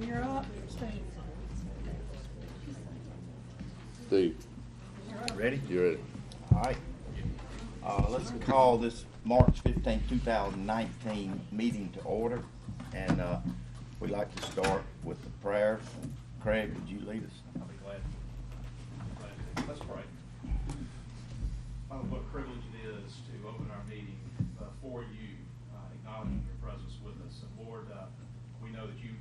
You're up. Steve. Ready? You ready? All right. Let's call this March 15, 2019 meeting to order. And we'd like to start with the prayers. Craig, would you lead us? I'll be glad to. Let's pray. Father, what a privilege it is to open our meeting for you, acknowledging your presence with us. And Lord, we know that you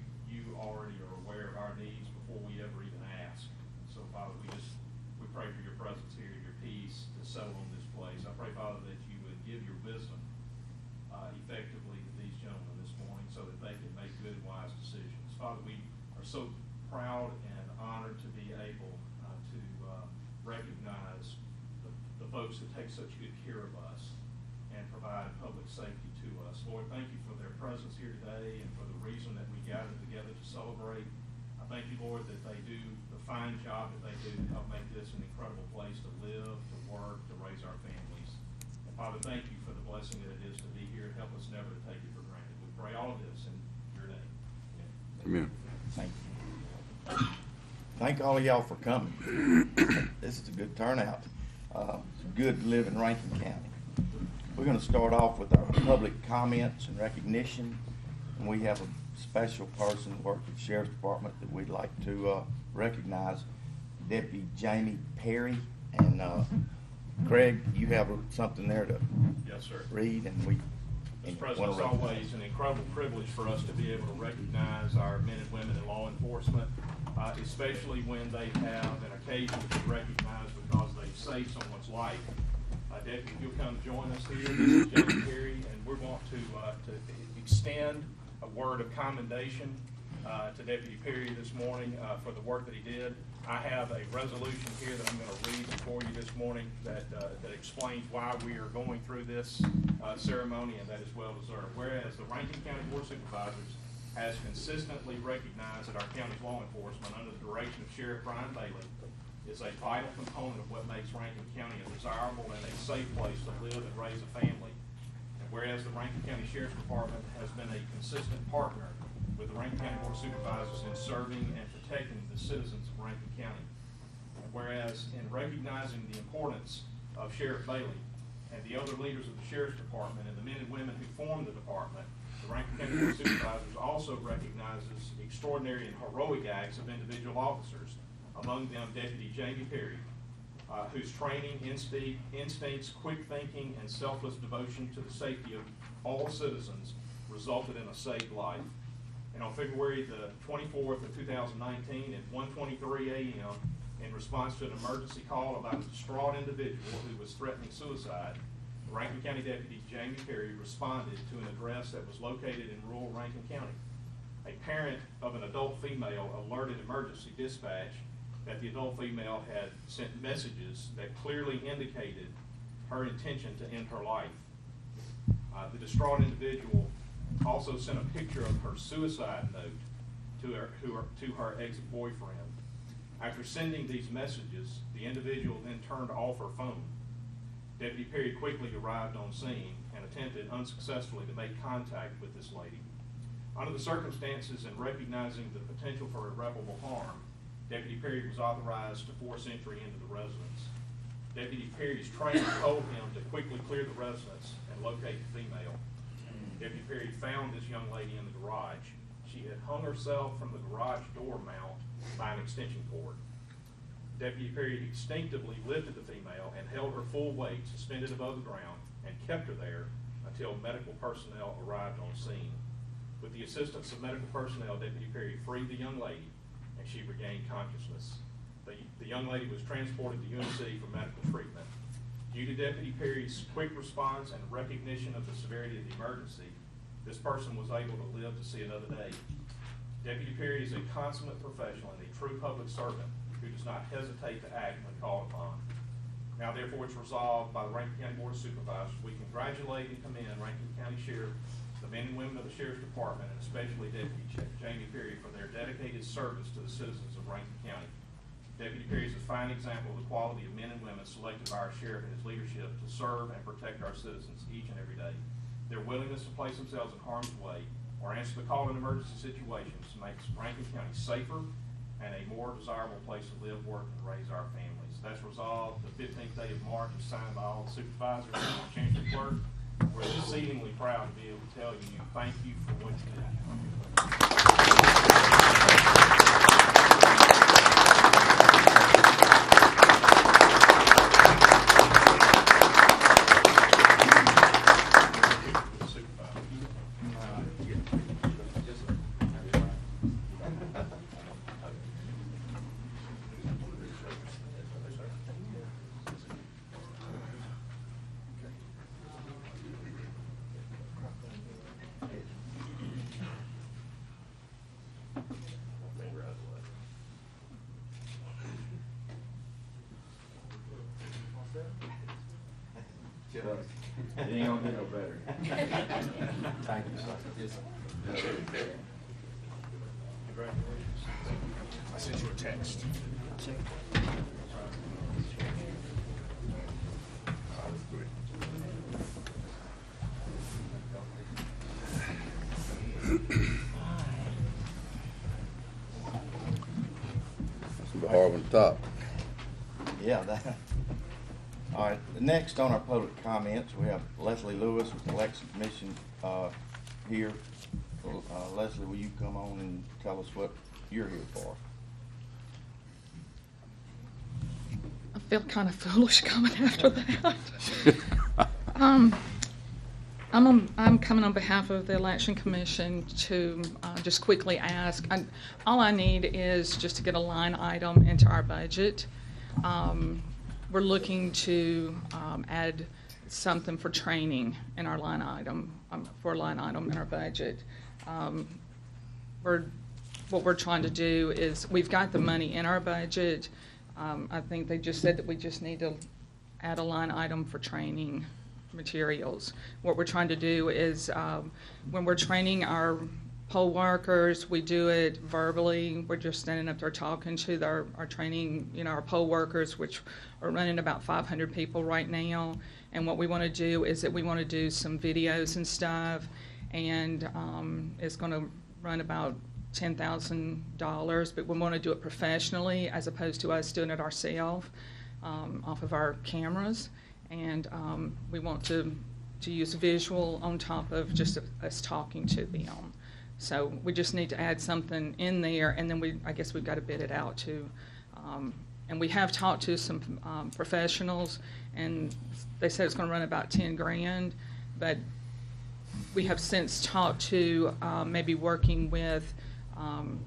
already are aware of our needs before we ever even ask. So Father, we pray for your presence here, your peace to settle on this place. I pray, Father, that you would give your wisdom effectively to these gentlemen this morning so that they can make good and wise decisions. Father, we are so proud and honored to be able to recognize the folks that take such good care of us and provide public safety to us. Lord, thank you for their presence here today and for the reason that we gathered together to celebrate. I thank you, Lord, that they do the fine job that they do to help make this an incredible place to live, to work, to raise our families. And Father, thank you for the blessing that it is to be here. Help us never to take it for granted. We pray all of this in your name. Amen. Thank you. Thank all of y'all for coming. This is a good turnout. It's good to live in Rankin County. We're going to start off with our public comments and recognition. And we have a special person who works at the Sheriff's Department that we'd like to recognize, Deputy Jamie Perry. And Craig, you have something there to Yes, sir. read, and we Mr. President, it's always an incredible privilege for us to be able to recognize our men and women in law enforcement, especially when they have an occasion to be recognized because they've saved someone's life. Deputy, if you'll come join us here. This is Jamie Perry, and we want to extend a word of commendation to Deputy Perry this morning for the work that he did. I have a resolution here that I'm going to read before you this morning that explains why we are going through this ceremony, and that is well deserved. Whereas the Rankin County Board of Supervisors has consistently recognized that our county's law enforcement under the direction of Sheriff Brian Bailey is a vital component of what makes Rankin County a desirable and a safe place to live and raise a family. And whereas the Rankin County Sheriff's Department has been a consistent partner with the Rankin County Board of Supervisors in serving and protecting the citizens of Rankin County. And whereas in recognizing the importance of Sheriff Bailey and the other leaders of the Sheriff's Department and the men and women who form the department, the Rankin County Board of Supervisors also recognizes extraordinary and heroic acts of individual officers, among them Deputy Jamie Perry, whose training, instincts, quick thinking, and selfless devotion to the safety of all citizens resulted in a saved life. And on February the 24th of 2019 at 1:23 a.m., in response to an emergency call about a distraught individual who was threatening suicide, Rankin County Deputy Jamie Perry responded to an address that was located in rural Rankin County. A parent of an adult female alerted emergency dispatch that the adult female had sent messages that clearly indicated her intention to end her life. The distraught individual also sent a picture of her suicide note to her ex-boyfriend. After sending these messages, the individual then turned off her phone. Deputy Perry quickly arrived on scene and attempted unsuccessfully to make contact with this lady. Under the circumstances and recognizing the potential for irreparable harm, Deputy Perry was authorized to force entry into the residence. Deputy Perry's trainer told him to quickly clear the residence and locate the female. Deputy Perry found this young lady in the garage. She had hung herself from the garage door mount by an extension cord. Deputy Perry instinctively lifted the female and held her full weight suspended above the ground and kept her there until medical personnel arrived on scene. With the assistance of medical personnel, Deputy Perry freed the young lady and she regained consciousness. The young lady was transported to UNC for medical treatment. Due to Deputy Perry's quick response and recognition of the severity of the emergency, this person was able to live to see another day. Deputy Perry is a consummate professional and a true public servant who does not hesitate to act when called upon. Now, therefore, it's resolved by the Rankin County Board of Supervisors, we congratulate and commend Rankin County Sheriff, the men and women of the Sheriff's Department, and especially Deputy Jamie Perry for their dedicated service to the citizens of Rankin County. Deputy Perry is a fine example of the quality of men and women selected by our sheriff and his leadership to serve and protect our citizens each and every day. their willingness to place themselves in harm's way or answer the call in emergency situations makes Rankin County safer and a more desirable place to live, work, and raise our families. That's resolved the 15th day of March and signed by all the supervisors and the chancery clerk. We're exceedingly proud to be able to tell you thank you for what you did. It ain't gonna get no better. Thank you, sir. Congratulations. I sent you a text. The hard one top. Yeah, that. All right, next on our public comments, we have Leslie Lewis with the Election Commission here. Leslie, will you come on and tell us what you're here for? I feel kind of foolish coming after that. I'm coming on behalf of the Election Commission to just quickly ask. All I need is just to get a line item into our budget. We're looking to add something for training in our line item, for a line item in our budget. What we're trying to do is, we've got the money in our budget. I think they just said that we just need to add a line item for training materials. What we're trying to do is, when we're training our poll workers, we do it verbally. We're just standing up there talking to our training, our poll workers, which are running about 500 people right now. And what we want to do is that we want to do some videos and stuff, and it's going to run about $10,000, but we want to do it professionally as opposed to us doing it ourselves off of our cameras. And we want to use visual on top of just us talking to them. So we just need to add something in there, and then I guess we've got to bid it out too. And we have talked to some professionals, and they said it's going to run about 10 grand, but we have since talked to maybe working with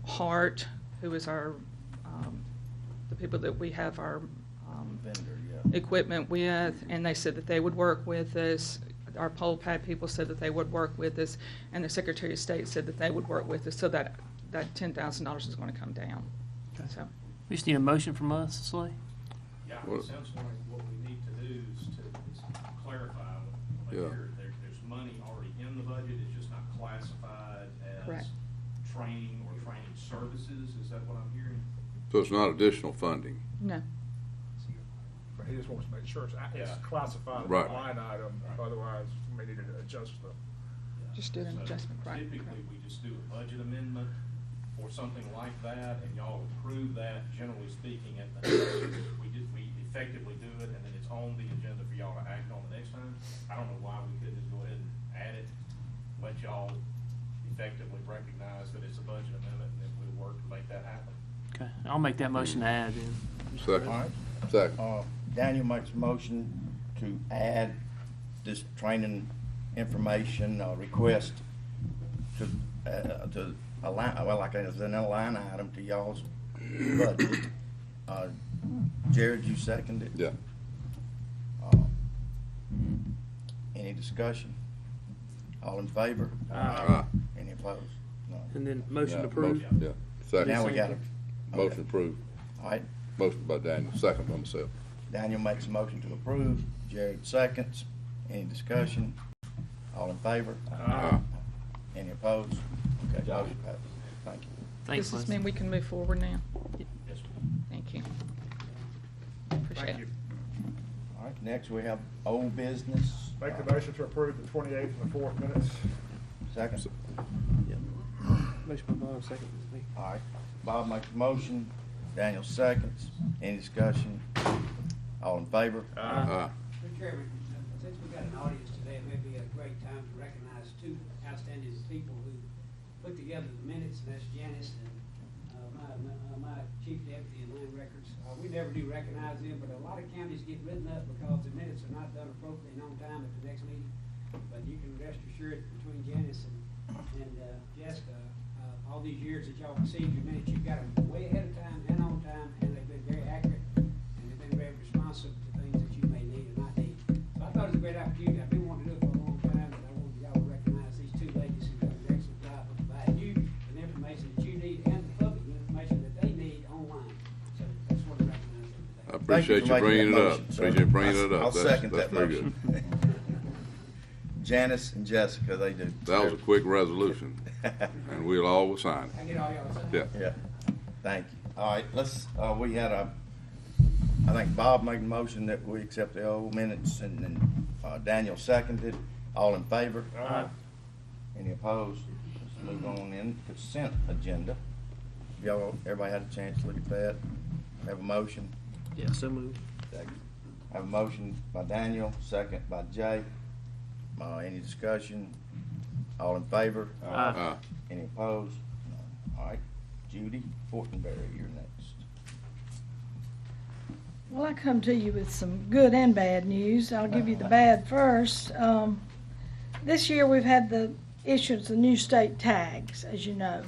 Hart, who is our the people that we have our Vendor, yeah. equipment with, and they said that they would work with us. Our poll pad people said that they would work with us, and the Secretary of State said that they would work with us, so that $10,000 is going to come down. Okay. So, We just need a motion from us, Slay. Yeah, What- it sounds like what we need to do is to clarify, Yeah. there's money already in the budget, it's just not classified Correct. as training or training services, is that what I'm hearing? So it's not additional funding. no. But he just wants to make sure it's Yeah. classified as a Right. line item, otherwise we may need to adjust the. Just do an So adjustment, right? Typically, we just do a budget amendment or something like that, and y'all approve that, generally speaking, at the we effectively do it, and then it's on the agenda for y'all to act on the next time. I don't know why we couldn't just go ahead and add it, let y'all effectively recognize that it's a budget amendment, and then we'll work to make that happen. Okay, I'll make that motion to add then. Second. All right. Second. Daniel makes a motion to add this training information request to a line, well, like as a line item to y'all's budget. Jared, you seconded it? Yeah. Any discussion? All in favor? Aye. Any opposed? No. And then motion Yeah, approved. motion, Yeah. Second. Now we got a. Motion approved. All right, Motion by Daniel, second by myself. Daniel makes a motion to approve, Jared seconds. Any discussion? All in favor? Aye. Any opposed? Okay, motion passes. Thank you. Thanks, Does this Leslie. mean we can move forward now? Yes, ma'am. Thank you. Appreciate Thank it. you. All right, next we have old business. Make the motion to approve the 28th and the 4th minutes. Second? Yep. Motion by Bob, second by me. All right, Bob makes a motion, Daniel seconds. Any discussion? All in favor? Aye. Mr. Chairman, since we've got an audience today, it may be a great time to recognize two outstanding people who put together the minutes, and that's Janice and my chief deputy in land records. We never do recognize them, but a lot of counties get written up because the minutes are not done appropriately and on time at the next meeting. But you can rest assured between Janice and Jessica, all these years that y'all received your minutes, you've got them way ahead of time and on time, and they've been very accurate, and they've been very responsive to things that you may need or not need. So I thought it was a great opportunity. I've been wanting to do it for a long time, and I wanted y'all to recognize these two ladies who've done an excellent job of providing you with information that you need and the public with information that they need online. So I just want to recognize them today. I appreciate you bringing it up. Appreciate you bringing it up. I'll second that That's very motion. good. Janice and Jessica, they do. That was a quick resolution, and we'll all sign I it. get all y'all to sign. Yeah. Yeah, thank you. All right, let's, we had I think Bob made a motion that we accept the old minutes, and then Daniel seconded. All in favor? Aye. Any opposed? Let's move on in consent agenda. Y'all, everybody had a chance to look at that? Have a motion? Yeah, so moved. Second. Have a motion by Daniel, second by Jay. Any discussion? All in favor? Aye. Any opposed? None. All right, Judy Fortenberry, you're next. Well, I come to you with some good and bad news. I'll give you the bad first. This year we've had the issuance of new state tags, as you know.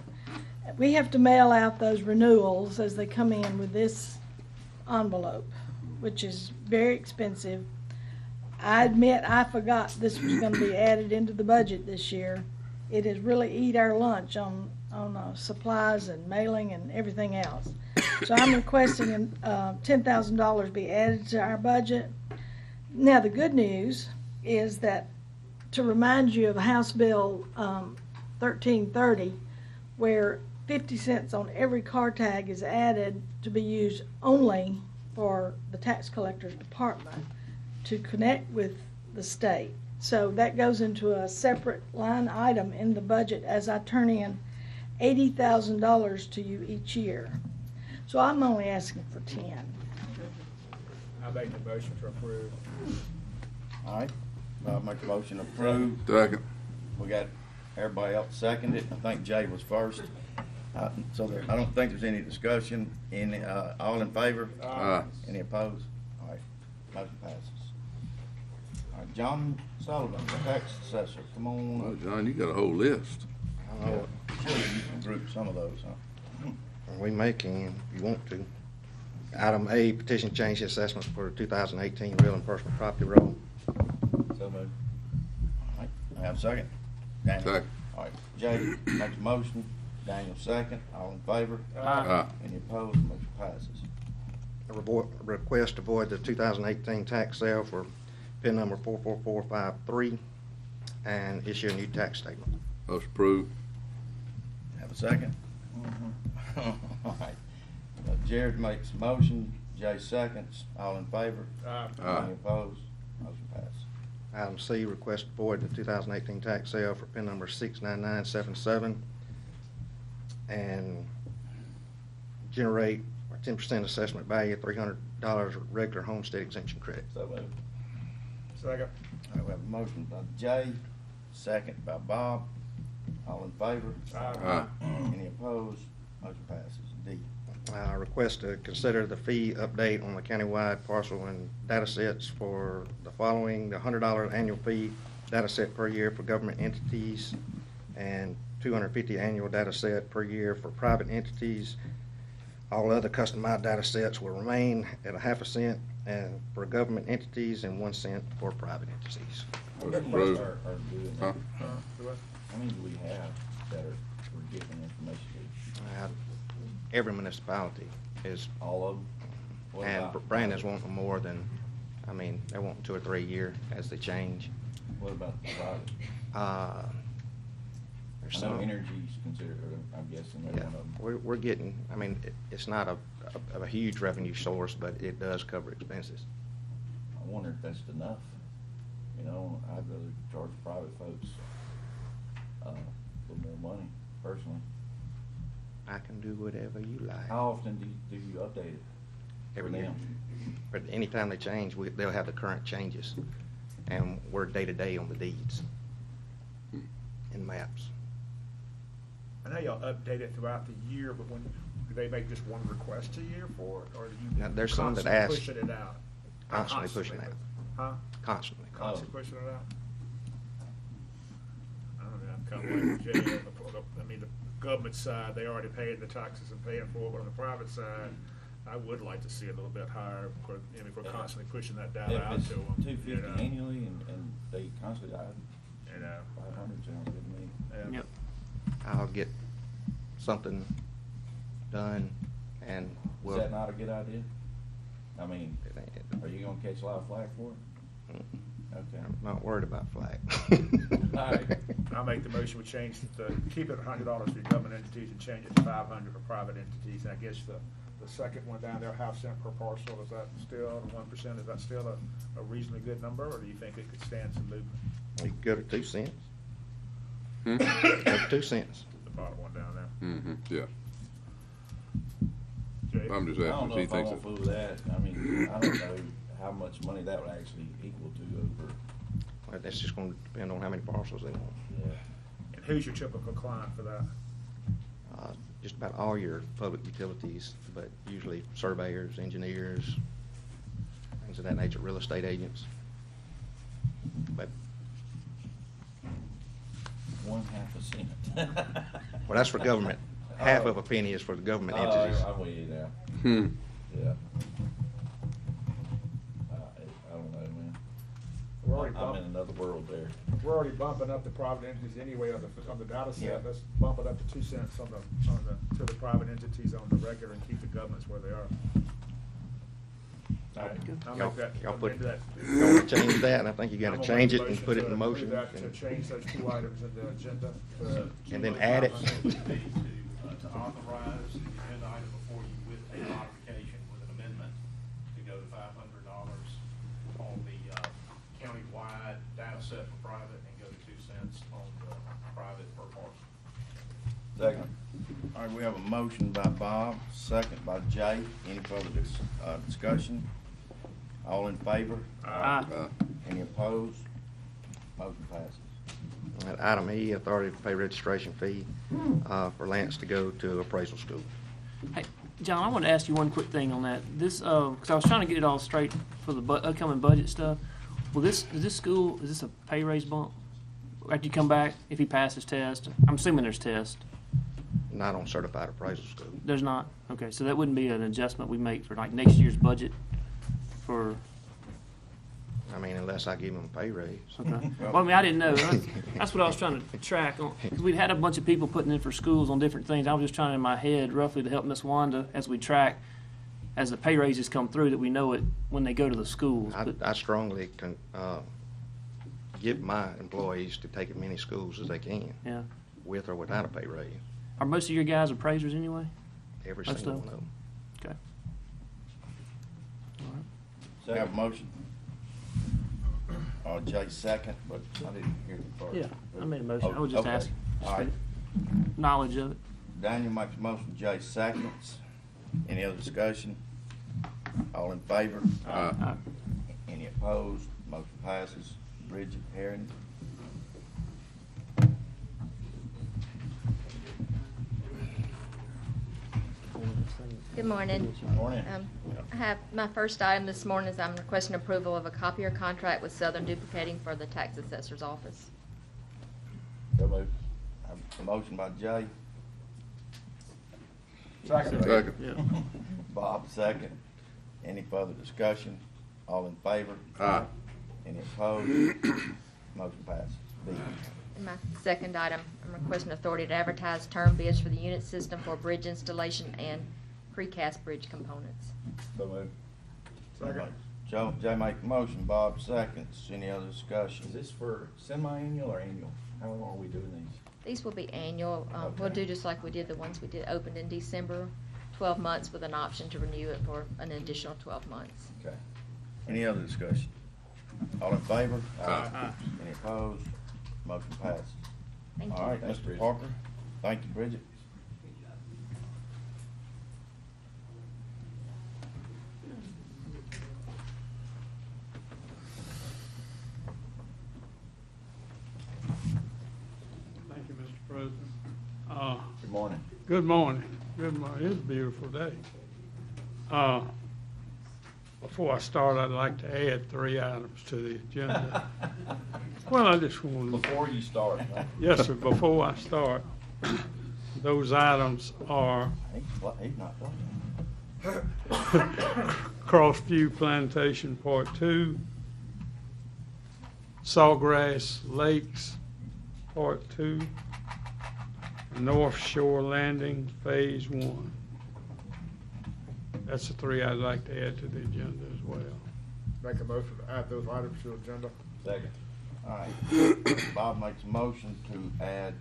We have to mail out those renewals as they come in with this envelope, which is very expensive. I admit I forgot this was going to be added into the budget this year. It has really eat our lunch on supplies and mailing and everything else. So I'm requesting $10,000 be added to our budget. Now the good news is that, to remind you of House Bill 1330, where 50 cents on every car tag is added to be used only for the tax collector's department to connect with the state. So that goes into a separate line item in the budget as I turn in $80,000 to you each year. So I'm only asking for 10. I make the motion to approve. All right, Bob make a motion to approve. Second. We got everybody else seconded. I think Jay was first. So I don't think there's any discussion. Any, all in favor? Aye. Any opposed? All right, motion passes. All right, John Sullivan, the tax assessor, come on. Well, John, you got a whole list. I know, surely you can group some of those, huh? We may can, if you want to. Item A, petition change the assessments for 2018 real and personal property roll. So moved. All right, I have a second. Daniel. Second. All right, Jay makes a motion, Daniel second, all in favor? Aye. Any opposed? Motion passes. A request to void the 2018 tax sale for PIN number 44453 and issue a new tax statement. Motion approved. Have a second? All right. Jared makes a motion, Jay seconds, all in favor? Aye. Aye. Any opposed? Motion passes. Item C, request to void the 2018 tax sale for PIN number 69977 and generate a 10% assessment value, $300 regular homestead exemption credit. So moved. Second. All right, we have a motion by Jay, second by Bob, all in favor? Aye. Any opposed? Motion passes. D. Request to consider the fee update on the countywide parcel and data sets for the following: the $100 annual fee data set per year for government entities and $250 annual data set per year for private entities. All other customized data sets will remain at a half a cent and for government entities and 1 cent for private entities. Motion approved. Huh? How many do we have that we're giving information to? Every municipality is, All of them? What and about- Brandon's wanting more than, I mean, they're wanting 2 or 3 a year as they change. What about the private? There's I know some. energy's considered, I'm guessing they're Yeah, one of them. we're getting, I mean, it's not a huge revenue source, but it does cover expenses. I wonder if that's enough. You know, I'd rather charge private folks, a little more money, personally. I can do whatever you like. How often do you update it? Every for year. them? But anytime they change, they'll have the current changes. And we're day-to-day on the deeds and maps. I know y'all update it throughout the year, but when, do they make just one request a year for it, or do you Now, there's some that constantly ask- pushing it out? Constantly pushing it. Huh? Constantly. Constantly pushing it out? I don't know, I'm kind of like Jay, I mean, the government side, they already paid the taxes and paying for it, but on the private side, I would like to see a little bit higher, if we're constantly pushing that data out to them. If it's $250 annually and they constantly, You know, 500 sounds good to me. yeah. Yep. I'll get something done and Is we'll. that not a good idea? I mean, are you gonna catch a lot of flack for it? Okay. I'm not worried about flag. Alright. I'll make the motion, we change keep it $100 for government entities and change it to $500 for private entities. And I guess the second one down there, $0.50 per parcel, is that still, the 1%, is that still a reasonably good number, or do you think it could stand some movement? We could go to 2 cents. Hmm? Go to 2 cents. The bottom one down there. Mm-hmm, yeah. Jay? I'm just I don't asking know if he if I thinks want it. to fool that. I mean, I don't know how much money that would actually equal to over, Well, that's just gonna depend on how many parcels they want. yeah. And who's your typical client for that? Just about all your public utilities, but usually surveyors, engineers, things of that nature, real estate agents. But, 1/2 a cent. well, that's for government. Half of a penny is for the government entities. I'm with you now. Hmm. Yeah. I don't know, man. We're already I'm in bumping, another world there. we're already bumping up the private entities anyway on the data Yeah. set. Let's bump it up to 2 cents to the private entities on the regular and keep the governments where they are. All right. I'll Y'all- make that, y'all I'll put- amend that. You wanna change that, and I think you I'm gotta gonna change make it a and put it in to motion. approve that, To change those 2 items in the agenda. And then add it. To authorize the agenda item before you with a modification with an amendment to go to $500 on the countywide data set for private and go to 2 cents on the private per parcel. Second. All right, we have a motion by Bob, second by Jay. Any further discussion? All in favor? Aye. Any opposed? Motion passes. At item E, authority to pay registration fee for Lance to go to appraisal school. Hey, John, I want to ask you one quick thing on that. This, because I was trying to get it all straight for the upcoming budget stuff. Well, is this a pay raise bump? After you come back, if he passes test? I'm assuming there's test. Not on certified appraisal school. There's not? Okay, so that wouldn't be an adjustment we make for like next year's budget for, I mean, unless I give him a pay raise. okay. Well, I mean, I didn't know. That's what I was trying to track on. Because we'd had a bunch of people putting in for schools on different things. I was just trying in my head roughly to help Miss Wanda as we track, as the pay raises come through, that we know it when they go to the schools. But I strongly give my employees to take as many schools as they can, yeah. with or without a pay raise. Are most of your guys appraisers anyway? Every Most single of one of them. Okay. All right. So I have a motion. Jay second, but I didn't hear the first. Yeah, I made a motion. I was just Okay. asking. All right. Knowledge of it. Daniel makes a motion, Jay seconds. Any other discussion? All in favor? Aye. Any opposed? Motion passes. Bridget Herring. Good morning. Morning. I have, my first item this morning is I'm requesting approval of a copier contract with Southern Duplicating for the tax assessor's office. So moved. I have a motion by Jay. Second. Yeah. Bob second. Any further discussion? All in favor? Aye. Any opposed? Motion passes. B. And my second item, I'm requesting authority to advertise term bids for the unit system for bridge installation and precast bridge components. So moved. Second. Jay make a motion, Bob seconds. Any other discussion? Is this for semi-annual or annual? How long are we doing these? These will be annual. We'll Okay. do just like we did the ones we did opened in December, 12 months with an option to renew it for an additional 12 months. Okay. Any other discussion? All in favor? Aye. Any opposed? Motion passes. Thank you. All right, Mr. Parker. Thank you, Bridget. Thank you, Mr. President. Good morning. Good morning. Good morning. It's a beautiful day. Before I start, I'd like to add 3 items to the agenda. Well, I just want to, Before you start, huh? yes, sir, before I start, those items are He's not playing. Crossview Plantation Part 2, Sawgrass Lakes Part 2, North Shore Landing Phase 1. That's the 3 I'd like to add to the agenda as well. Make a motion to add those items to the agenda. Second. All right. Bob makes a motion to add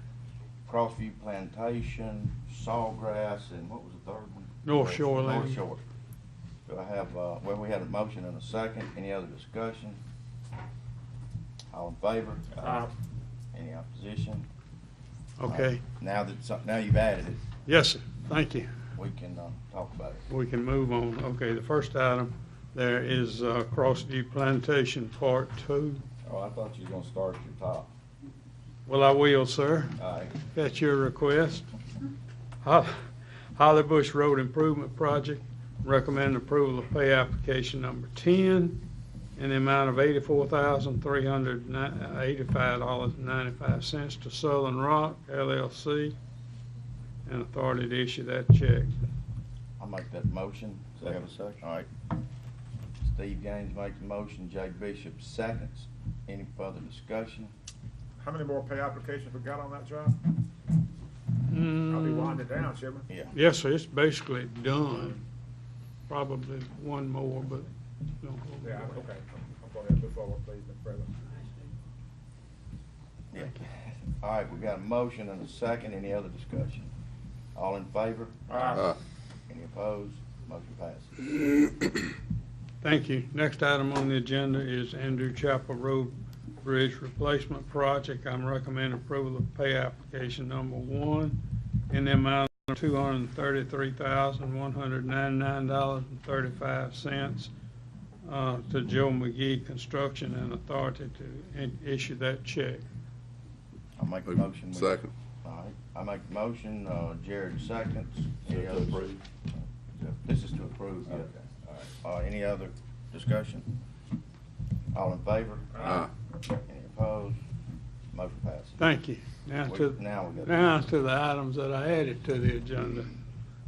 Crossview Plantation, Sawgrass, and what was the third one? North Shore North Landing. Shore. Do I have, well, we had a motion and a second. Any other discussion? All in favor? Aye. Any opposition? Okay. Now now you've added it, Yes, sir. Thank you. we can talk about it. We can move on. Okay, the first item there is Crossview Plantation Part 2. Oh, I thought you were gonna start at your top. Well, I will, sir. All right. That's your request. Holly Bush Road Improvement Project, recommend approval of pay application number 10 in the amount of $84,385.95 to Southern Rock LLC, and authority to issue that check. I'll make that motion. Do I have a second? All right. Steve Gaines makes a motion, Jay Bishop seconds. Any further discussion? How many more pay applications we got on that job? I'll be winding down, shouldn't we? Yeah. Yes, sir, it's basically done. Probably one more, but no. Yeah, okay. I'm going to move forward, please, Mr. President. Yeah. All right, we got a motion and a second. Any other discussion? All in favor? Aye. Any opposed? Motion passes. Thank you. Next item on the agenda is Andrew Chapel Road Bridge Replacement Project. I'm recommending approval of pay application number 1 in the amount of $233,199.35 to Joe McGee Construction and authority to issue that check. I'll make a motion. Second. All right, I make the motion, Jared seconds. Any other? This is to approve, yeah. All right, any other discussion? All in favor? Aye. Any opposed? Motion passes. Thank you. Now to the items that I added to the agenda.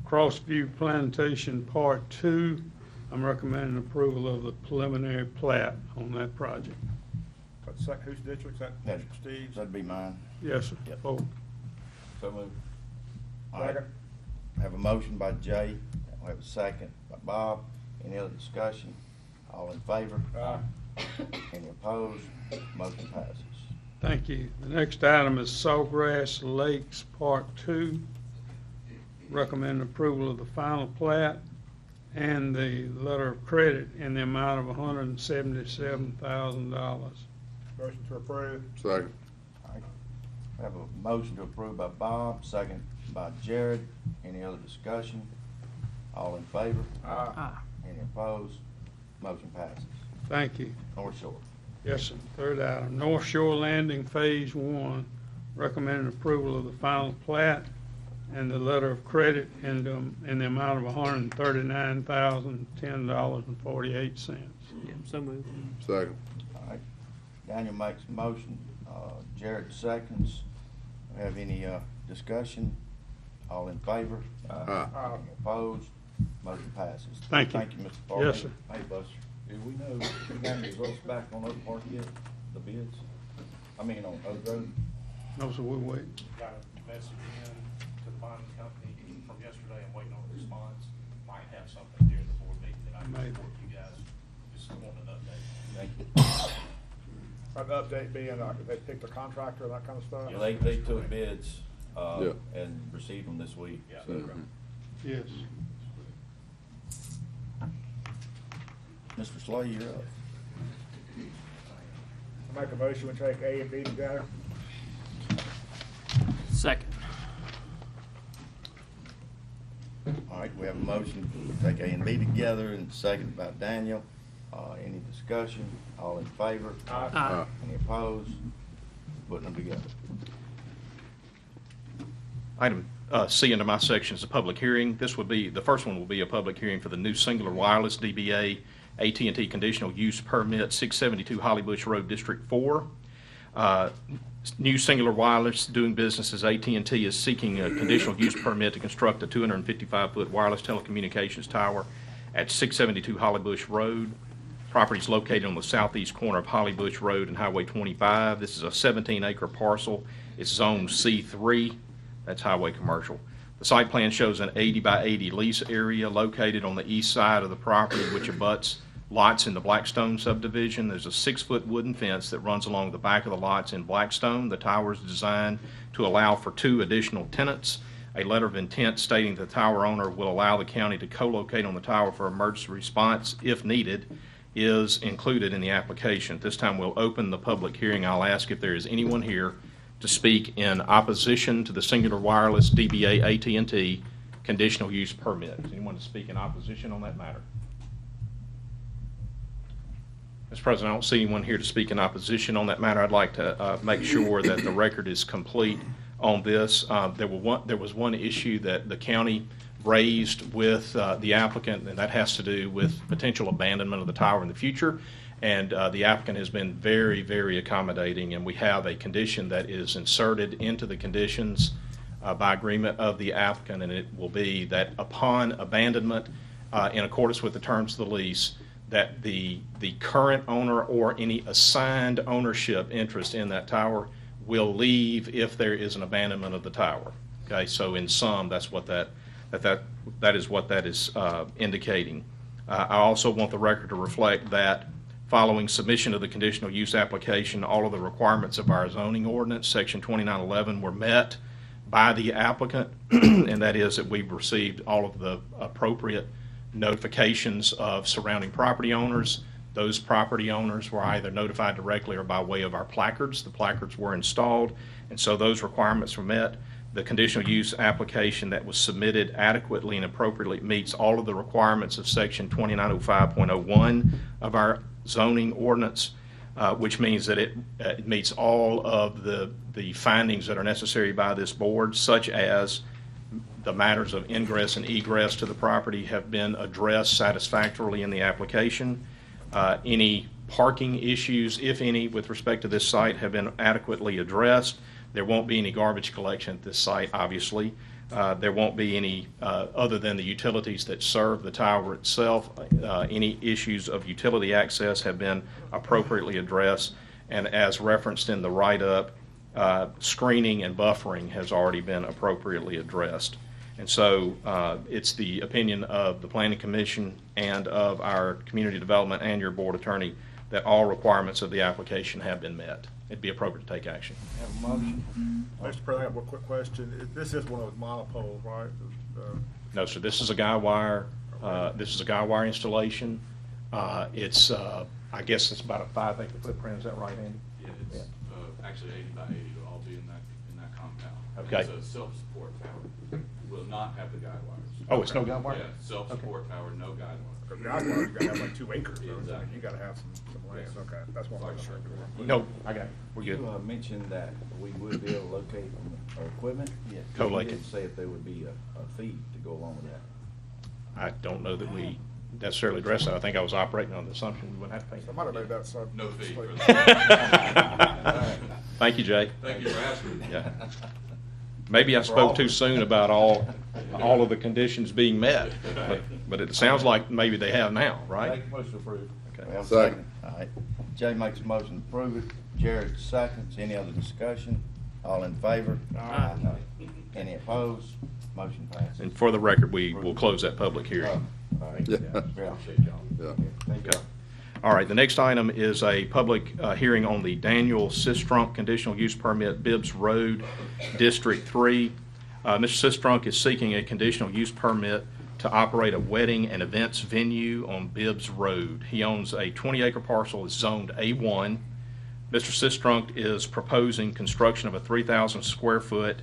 Crossview Plantation Part 2. I'm recommending approval of the preliminary plat on that project. Whose district? Is that Steve's? That'd be mine. Yes, sir. Yep. Oh, So moved. All right. Second. Have a motion by Jay. I have a second by Bob. Any other discussion? All in favor? Aye. Any opposed? Motion passes. thank you. The next item is Sawgrass Lakes Part 2. Recommend approval of the final plat and the letter of credit in the amount of $177,000. Motion to approve. Second. All right. We have a motion to approve by Bob, second by Jared. Any other discussion? All in favor? Aye. Any opposed? Motion passes. Thank you. North Shore. Yes, sir. Third item, North Shore Landing Phase 1. Recommended approval of the final plat and the letter of credit in the amount of $139,010.48. Yeah, so moved. Second. All right. Daniel makes a motion, Jared seconds. We have any discussion? All in favor? Aye. Any opposed? Motion passes. Thank you. Thank you, Mr. Parker. Yes, sir. Hey, Buster, do we know, we got any results back on Oak Park yet, the bids? I mean, on Oak Road? No, sir, we'll wait. Got a message in to the bonding company from yesterday. I'm waiting on a response. Might have something during the board meeting that I can Maybe. report to you guys. Just want an update. Thank you. An update being, they picked a contractor and that kind of stuff? Yeah, they took bids, Yeah. and received them this week. Yeah. So, Yes. Mr. Slay, you're up. Make a motion, we take A and B together. Second. All right, we have a motion to take A and B together, and second by Daniel. Any discussion? All in favor? Aye. Any opposed? Putting them together. Item C under my section is a public hearing. This would be, the first one will be a public hearing for the new singular wireless DBA AT&T conditional use permit, 672 Holly Bush Road, District 4. New singular wireless doing business as AT&T is seeking a conditional use permit to construct a 255-foot wireless telecommunications tower at 672 Holly Bush Road. Property is located on the southeast corner of Holly Bush Road and Highway 25. This is a 17-acre parcel. It's zoned C3. That's highway commercial. The site plan shows an 80 by 80 lease area located on the east side of the property, which abuts lots in the Blackstone subdivision. There's a 6-foot wooden fence that runs along the back of the lots in Blackstone. The tower is designed to allow for 2 additional tenants. A letter of intent stating the tower owner will allow the county to co-locate on the tower for emergency response if needed is included in the application. At this time, we'll open the public hearing. I'll ask if there is anyone here to speak in opposition to the singular wireless DBA AT&T conditional use permit. Is anyone to speak in opposition on that matter? Mr. President, I don't see anyone here to speak in opposition on that matter. I'd like to make sure that the record is complete on this. There was one issue that the county raised with the applicant, and that has to do with potential abandonment of the tower in the future. And the applicant has been very, very accommodating, and we have a condition that is inserted into the conditions by agreement of the applicant, and it will be that upon abandonment, in accordance with the terms of the lease, that the current owner or any assigned ownership interest in that tower will leave if there is an abandonment of the tower. Okay, so in sum, that's what that is what that is indicating. I also want the record to reflect that following submission of the conditional use application, all of the requirements of our zoning ordinance, section 2911, were met by the applicant, and that is that we've received all of the appropriate notifications of surrounding property owners. Those property owners were either notified directly or by way of our placards. The placards were installed, and so those requirements were met. The conditional use application that was submitted adequately and appropriately meets all of the requirements of section 2905.01 of our zoning ordinance, which means that it meets all of the findings that are necessary by this board, such as the matters of ingress and egress to the property have been addressed satisfactorily in the application. Any parking issues, if any, with respect to this site have been adequately addressed. There won't be any garbage collection at this site, obviously. There won't be any, other than the utilities that serve the tower itself, any issues of utility access have been appropriately addressed. And as referenced in the write-up, screening and buffering has already been appropriately addressed. And so it's the opinion of the Planning Commission and of our Community Development and your board attorney that all requirements of the application have been met. It'd be appropriate to take action. Have a motion? Mr. President, I have one quick question. This is one of those monopoles, right? No, sir, this is a guy wire. This is a guy wire installation. It's, I guess it's about a 5-acre footprint. Is that right, Andy? Yeah, it's actually 80 by 80. It'll all be in that compound. Okay. It's a self-support tower. Will not have the guide wires. Oh, it's no guide wire? Yeah, self-support tower, no guide wire. Because guide wire, you gotta have like 2 acres. Exactly. You gotta have some land. Okay, that's what I was sure. No, I got it. We're good. You mentioned that we would be able to locate our equipment. Yes. Co-locate. You didn't say if there would be a fee to go along with that. I don't know that we necessarily addressed that. I think I was operating on the assumption we wouldn't have to pay. Somebody made that so. No fee for that. Thank you, Jay. Thank you for asking. Yeah. Maybe I spoke too soon about all of the conditions being met, but it sounds like maybe they have now, right? Make a motion to approve. We have a second. All right. Jay makes a motion to approve it. Jared seconds. Any other discussion? All in favor? Aye. Any opposed? Motion passes. And for the record, we will close that public hearing. All right. Yeah. Appreciate y'all. Yeah. Thank you. Okay. All right, the next item is a public hearing on the Daniel Sistrunk conditional use permit, Bibbs Road, District 3. Mr. Sistrunk is seeking a conditional use permit to operate a wedding and events venue on Bibbs Road. He owns a 20-acre parcel. It's zoned A1. Mr. Sistrunk is proposing construction of a 3,000 square foot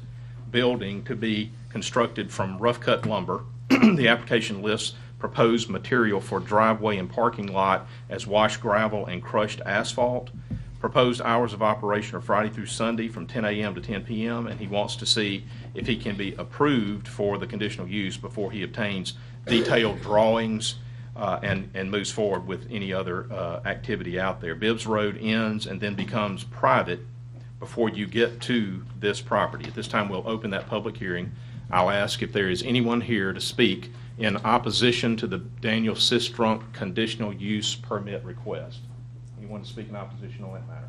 building to be constructed from rough-cut lumber. The application lists proposed material for driveway and parking lot as washed gravel and crushed asphalt. Proposed hours of operation are Friday through Sunday from 10 a.m. to 10 p.m., and he wants to see if he can be approved for the conditional use before he obtains detailed drawings and moves forward with any other activity out there. Bibbs Road ends and then becomes private before you get to this property. At this time, we'll open that public hearing. I'll ask if there is anyone here to speak in opposition to the Daniel Sistrunk conditional use permit request. Anyone to speak in opposition on that matter?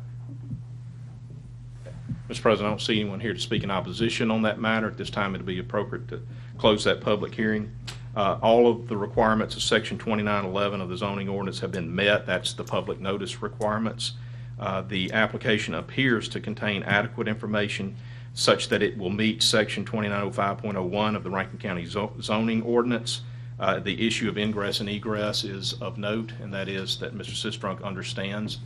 Okay. Mr. President, I don't see anyone here to speak in opposition on that matter. At this time, it'll be appropriate to close that public hearing. All of the requirements of Section 2911 of the zoning ordinance have been met. That's the public notice requirements. The application appears to contain adequate information such that it will meet Section 2905.01 of the Rankin County zoning ordinance. The issue of ingress and egress is of note, and that is that Mr. Sistrunk understands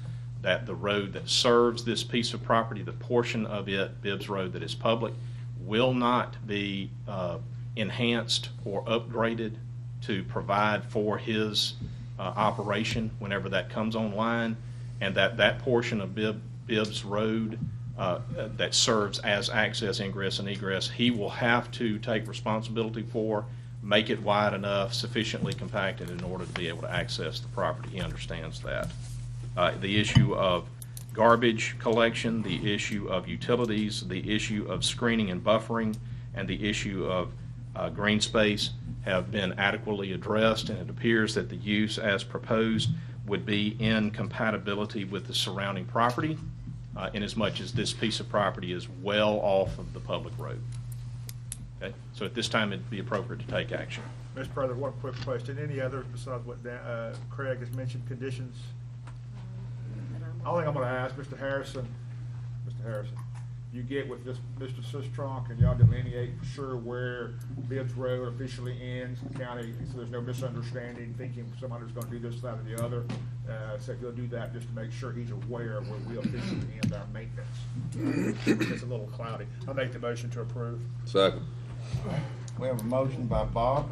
that the road that serves this piece of property, the portion of it, Bibbs Road, that is public, will not be enhanced or upgraded to provide for his operation whenever that comes online, and that portion of Bibbs Road that serves as access, ingress, and egress, he will have to take responsibility for, make it wide enough, sufficiently compacted in order to be able to access the property. He understands that. The issue of garbage collection, the issue of utilities, the issue of screening and buffering, and the issue of green space have been adequately addressed, and it appears that the use as proposed would be in compatibility with the surrounding property, inasmuch as this piece of property is well off of the public road. Okay, so at this time it'd be appropriate to take action. Mr. President, one quick question. Any others besides what Craig has mentioned, conditions? I think I'm going to ask Mr. Harrison, you get with this Mr. Sistrunk and y'all delineate for sure where Bibbs Road officially ends, the county, so there's no misunderstanding, thinking somebody's going to do this, that, or the other. So you'll do that just to make sure he's aware of where we officially end our maintenance. It's a little cloudy. I'll make the motion to approve. Second. We have a motion by Bob,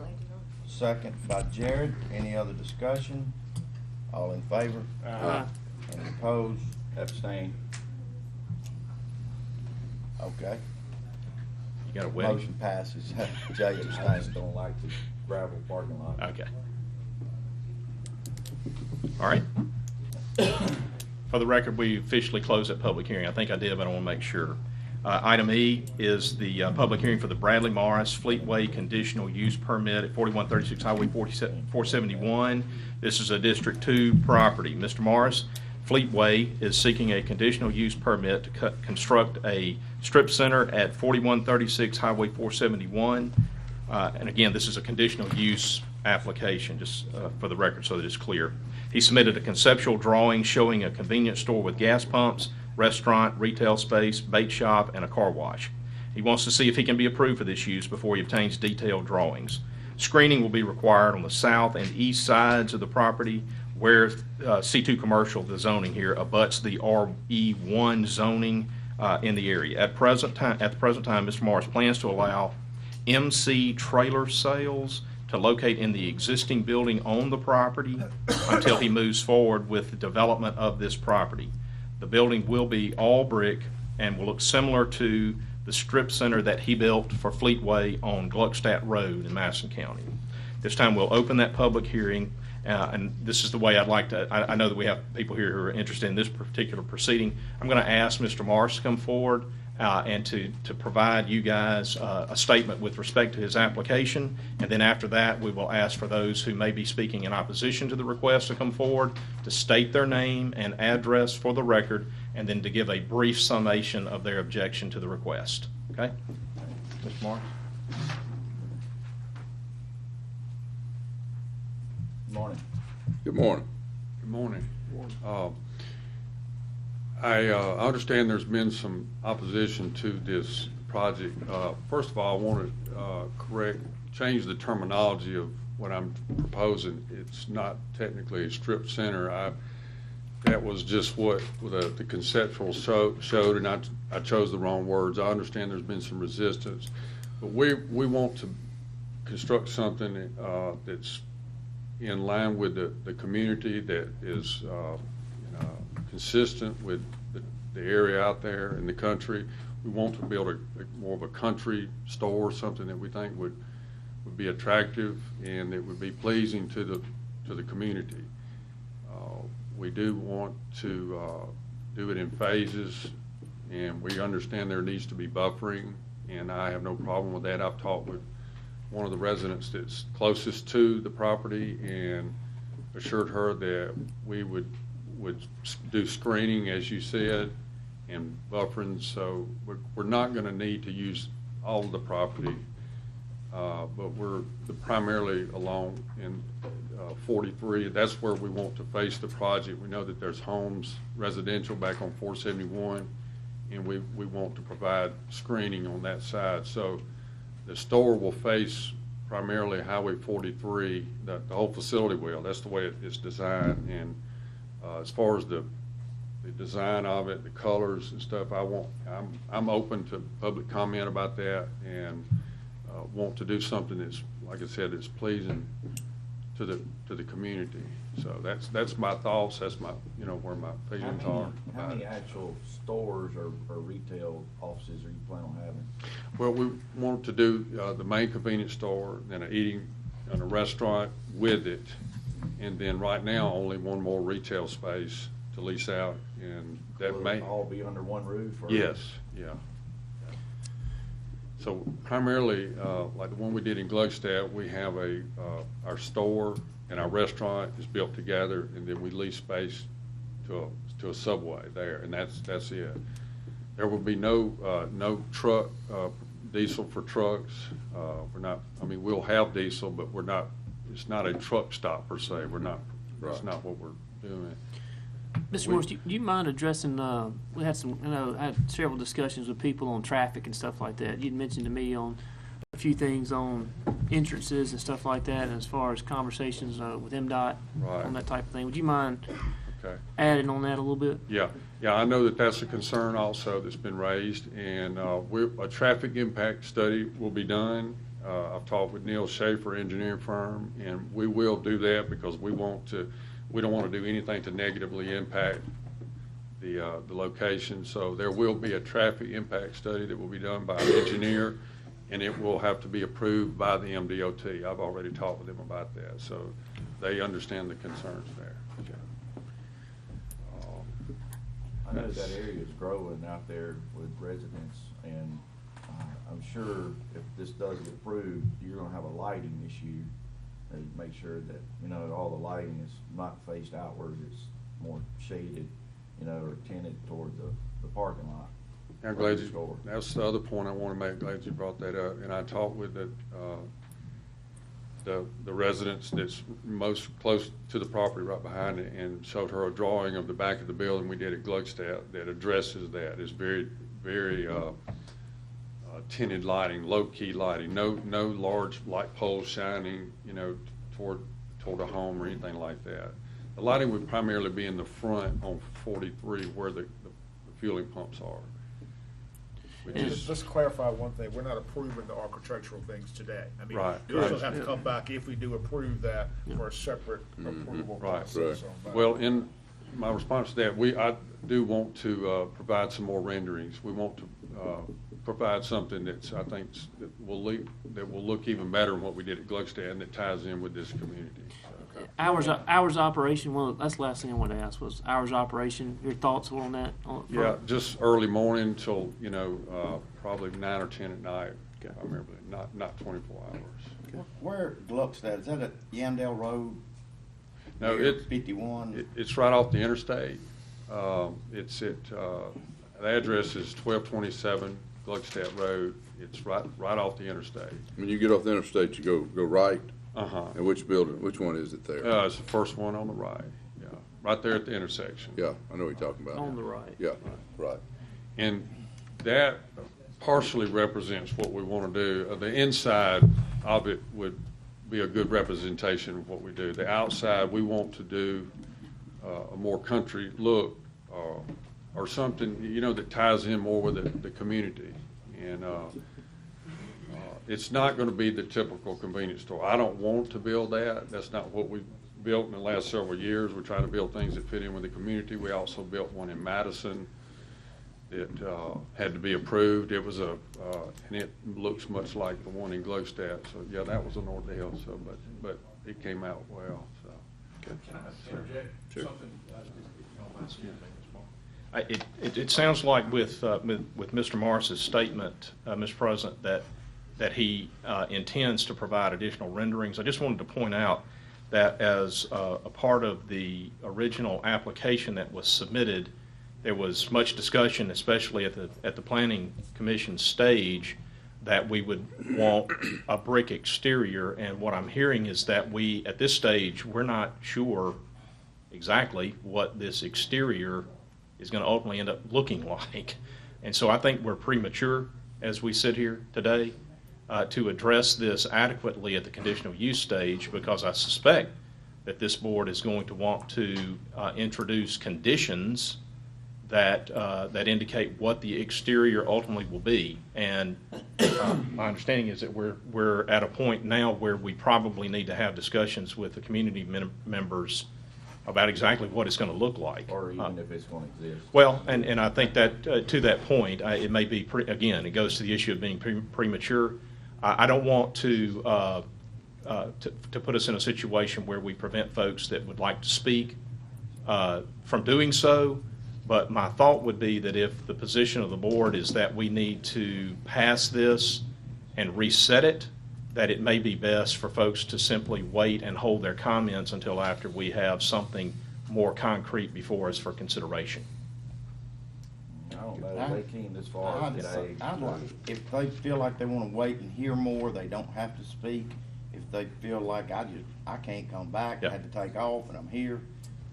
second by Jared. Any other discussion? All in favor? Any opposed? Abstain. Okay. You got a wedding? Motion passes. Jay I just abstains. don't like the gravel parking lot. Okay. All right. For the record, we officially closed that public hearing. I think I did, but I want to make sure. Item E is the public hearing for the Bradley Morris Fleetway conditional use permit at 4136 Highway 471. This is a District 2 property. Mr. Morris, Fleetway is seeking a conditional use permit to construct a strip center at 4136 Highway 471. And again, this is a conditional use application, just for the record so that it's clear. He submitted a conceptual drawing showing a convenience store with gas pumps, restaurant, retail space, bait shop, and a car wash. He wants to see if he can be approved for this use before he obtains detailed drawings. Screening will be required on the south and east sides of the property where C2 commercial, the zoning here, abuts the RE1 zoning in the area. At the present time, Mr. Morris plans to allow MC trailer sales to locate in the existing building on the property until he moves forward with the development of this property. The building will be all brick and will look similar to the strip center that he built for Fleetway on Gluckstadt Road in Madison County. This time we'll open that public hearing, and this is the way I'd like to, I know that we have people here who are interested in this particular proceeding. I'm going to ask Mr. Morris to come forward and to provide you guys a statement with respect to his application, and then after that we will ask for those who may be speaking in opposition to the request to come forward to state their name and address for the record, and then to give a brief summation of their objection to the request. Okay? Mr. Morris? Good morning. Good morning. Good morning. I understand there's been some opposition to this project. First of all, I want to change the terminology of what I'm proposing. It's not technically a strip center. that was just what the conceptual showed, and I chose the wrong words. I understand there's been some resistance, but we want to construct something that's in line with the community, that is consistent with the area out there in the country. We want to build more of a country store, something that we think would be attractive and that would be pleasing to the community. We do want to do it in phases, and we understand there needs to be buffering, and I have no problem with that. I've talked with one of the residents that's closest to the property and assured her that we would do screening, as you said, and buffering, so we're not going to need to use all of the property, but we're primarily along in 43. That's where we want to face the project. We know that there's homes, residential back on 471, and we want to provide screening on that side. So the store will face primarily Highway 43, the whole facility will. That's the way it's designed, and as far as the design of it, the colors and stuff, I'm open to public comment about that, and want to do something that's, like I said, that's pleasing to the community. So that's my thoughts. That's my where my feelings are. How many actual stores or retail offices are you planning on having? Well, we want to do the main convenience store, then an eating and a restaurant with it, and then right now only one more retail space to lease out, and that Will may it all be under one roof? Or? Yes, yeah. So primarily, like the one we did in Gluckstadt, we have our store and our restaurant is built together, and then we lease space to a Subway there, and that's it. There will be no truck diesel for trucks. We're not. I mean, we'll have diesel, but we're not. It's not a truck stop per se. We're not. Right. That's not what we're doing. Mr. Morris, do you mind addressing, we had I had several discussions with people on traffic and stuff like that. You'd mentioned to me on a few things on entrances and stuff like that, and as far as conversations with MDOT Right. on that type of thing. Would you mind Okay. adding on that a little bit? Yeah, I know that that's a concern also that's been raised, and a traffic impact study will be done. I've talked with Neil Schaefer, engineering firm, and we will do that because we don't want to do anything to negatively impact the location. So there will be a traffic impact study that will be done by an engineer, and it will have to be approved by the MDOT. I've already talked with them about that, so they understand the concerns there. I know that area is growing out there with residents, and I'm sure if this does get approved, you're gonna have a lighting issue. And make sure that, all the lighting is not faced outward, it's more shaded, or tinted toward the parking lot. I'm glad that's the other point I want to make. Glad you brought that up. And I talked with the residents that's most close to the property right behind it, and showed her a drawing of the back of the building we did at Gluckstadt that addresses that. It's very, very tinted lighting, low-key lighting, no large light poles shining, toward a home or anything like that. The lighting would primarily be in the front on 43 where the fueling pumps are. Let's clarify one thing. We're not approving the architectural things today. I mean, Right. you'll still have to come back if we do approve that for a separate approval Right. process on that. Well, in my response to that, I do want to provide some more renderings. We want to provide something that's, I think, that will look even better than what we did at Gluckstadt, and that ties in with this community. So. Hours of operation. Well, that's the last thing I wanted to ask was hours of operation. Your thoughts on that? Yeah, just early morning till probably 9 or 10 at night. Okay. Primarily, not 24 hours. Okay. Where Gluckstadt, is that at Yamdale Road? No, Near 51. It's right off the interstate. It's at the address is 1227 Gluckstadt Road. It's right off the interstate. When you get off the interstate, you go right. And which one is it there? It's the first one on the right. Yeah, right there at the intersection. Yeah, I know what you're talking about. On the right. Yeah, right. And that partially represents what we want to do. The inside of it would be a good representation of what we do. The outside, we want to do a more country look, or something, you know, that ties in more with the community. And it's not going to be the typical convenience store. I don't want to build that. That's not what we've built in the last several years. We're trying to build things that fit in with the community. We also built one in Madison that had to be approved. It was and it looks much like the one in Glowstadt. So yeah, that was an ordeal. So, but it came out well. So. Can I interject something? If you don't mind speaking, Mr. Moore? It sounds like with Mr. Morris's statement, Mr. President, that he intends to provide additional renderings. I just wanted to point out that as a part of the original application that was submitted, there was much discussion, especially at the Planning Commission stage, that we would want a brick exterior. And what I'm hearing is that at this stage, we're not sure exactly what this exterior is going to ultimately end up looking like. And so I think we're premature as we sit here today to address this adequately at the conditional use stage, because I suspect that this board is going to want to introduce conditions that indicate what the exterior ultimately will be. And my understanding is that we're at a point now where we probably need to have discussions with the community members about exactly what it's going to look like. Or even if it's going to exist. Well, and I think that to that point, it may be, again, it goes to the issue of being premature. I don't want to put us in a situation where we prevent folks that would like to speak from doing so. But my thought would be that if the position of the board is that we need to pass this and reset it, that it may be best for folks to simply wait and hold their comments until after we have something more concrete before us for consideration. I don't know, they came this far today. If they feel like they want to wait and hear more, they don't have to speak. If they feel like I can't come back, I had to take off and I'm here,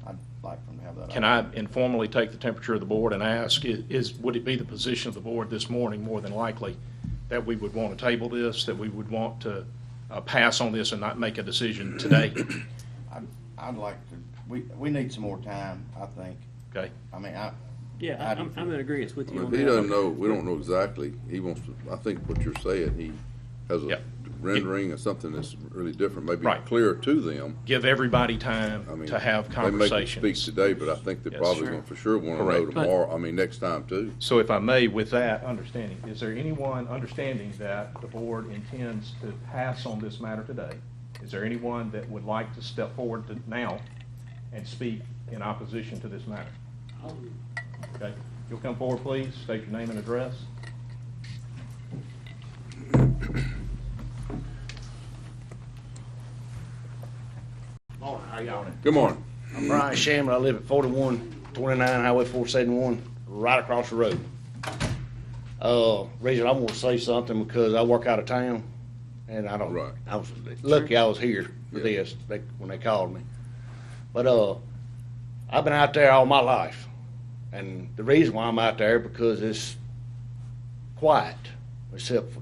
I'd like them to have that. Can I informally take the temperature of the board and ask, would it be the position of the board this morning, more than likely, that we would want to table this, that we would want to pass on this and not make a decision today? I'd like to, we need some more time, I think. Okay. I mean, I'm in agreement with you on He that. doesn't know, we don't know exactly. He wants to, I think what you're saying, he has a rendering or something that's really different, maybe clearer to them. Give everybody time to have conversations. They may speak today, but I think they're probably going to for sure want to know tomorrow, next time too. So if I may, with that understanding, is there anyone understanding that the board intends to pass on this matter today? Is there anyone that would like to step forward now and speak in opposition to this matter? Okay, you'll come forward, please. State your name and address. Morning, how y'all doing? Good morning. I'm Brian Shammer. I live at 4129 Highway 471, right across the road. Reason I want to say something because I work out of town, and I don't. Right. I was lucky I was here for this when they called me. But I've been out there all my life, and the reason why I'm out there because it's quiet, except for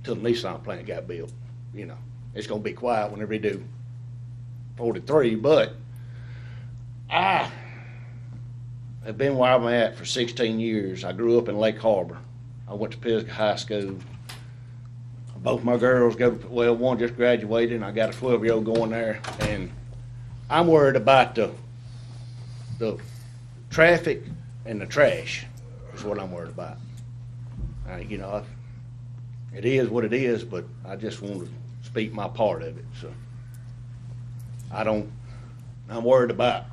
till the Nissan plant got built. You know, it's gonna be quiet whenever they do 43, but I have been where I'm at for 16 years. I grew up in Lake Harbor. I went to Pisgah High School. Both my girls one just graduated, and I got a 12-year-old going there. And I'm worried about the traffic and the trash is what I'm worried about. You know, it is what it is, but I just want to speak my part of it. So I'm worried about,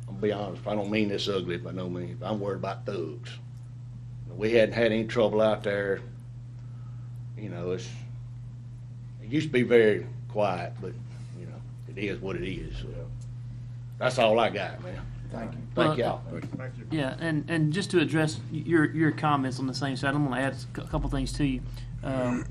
I'll be honest, I don't mean this ugly by no means, but I'm worried about thugs. We hadn't had any trouble out there. You know, it used to be very quiet, but, you know, it is what it is. So that's all I got, man. Thank you. Thank y'all. Thank you. Yeah, and just to address your comments on the same side, I'm going to add a couple things to you.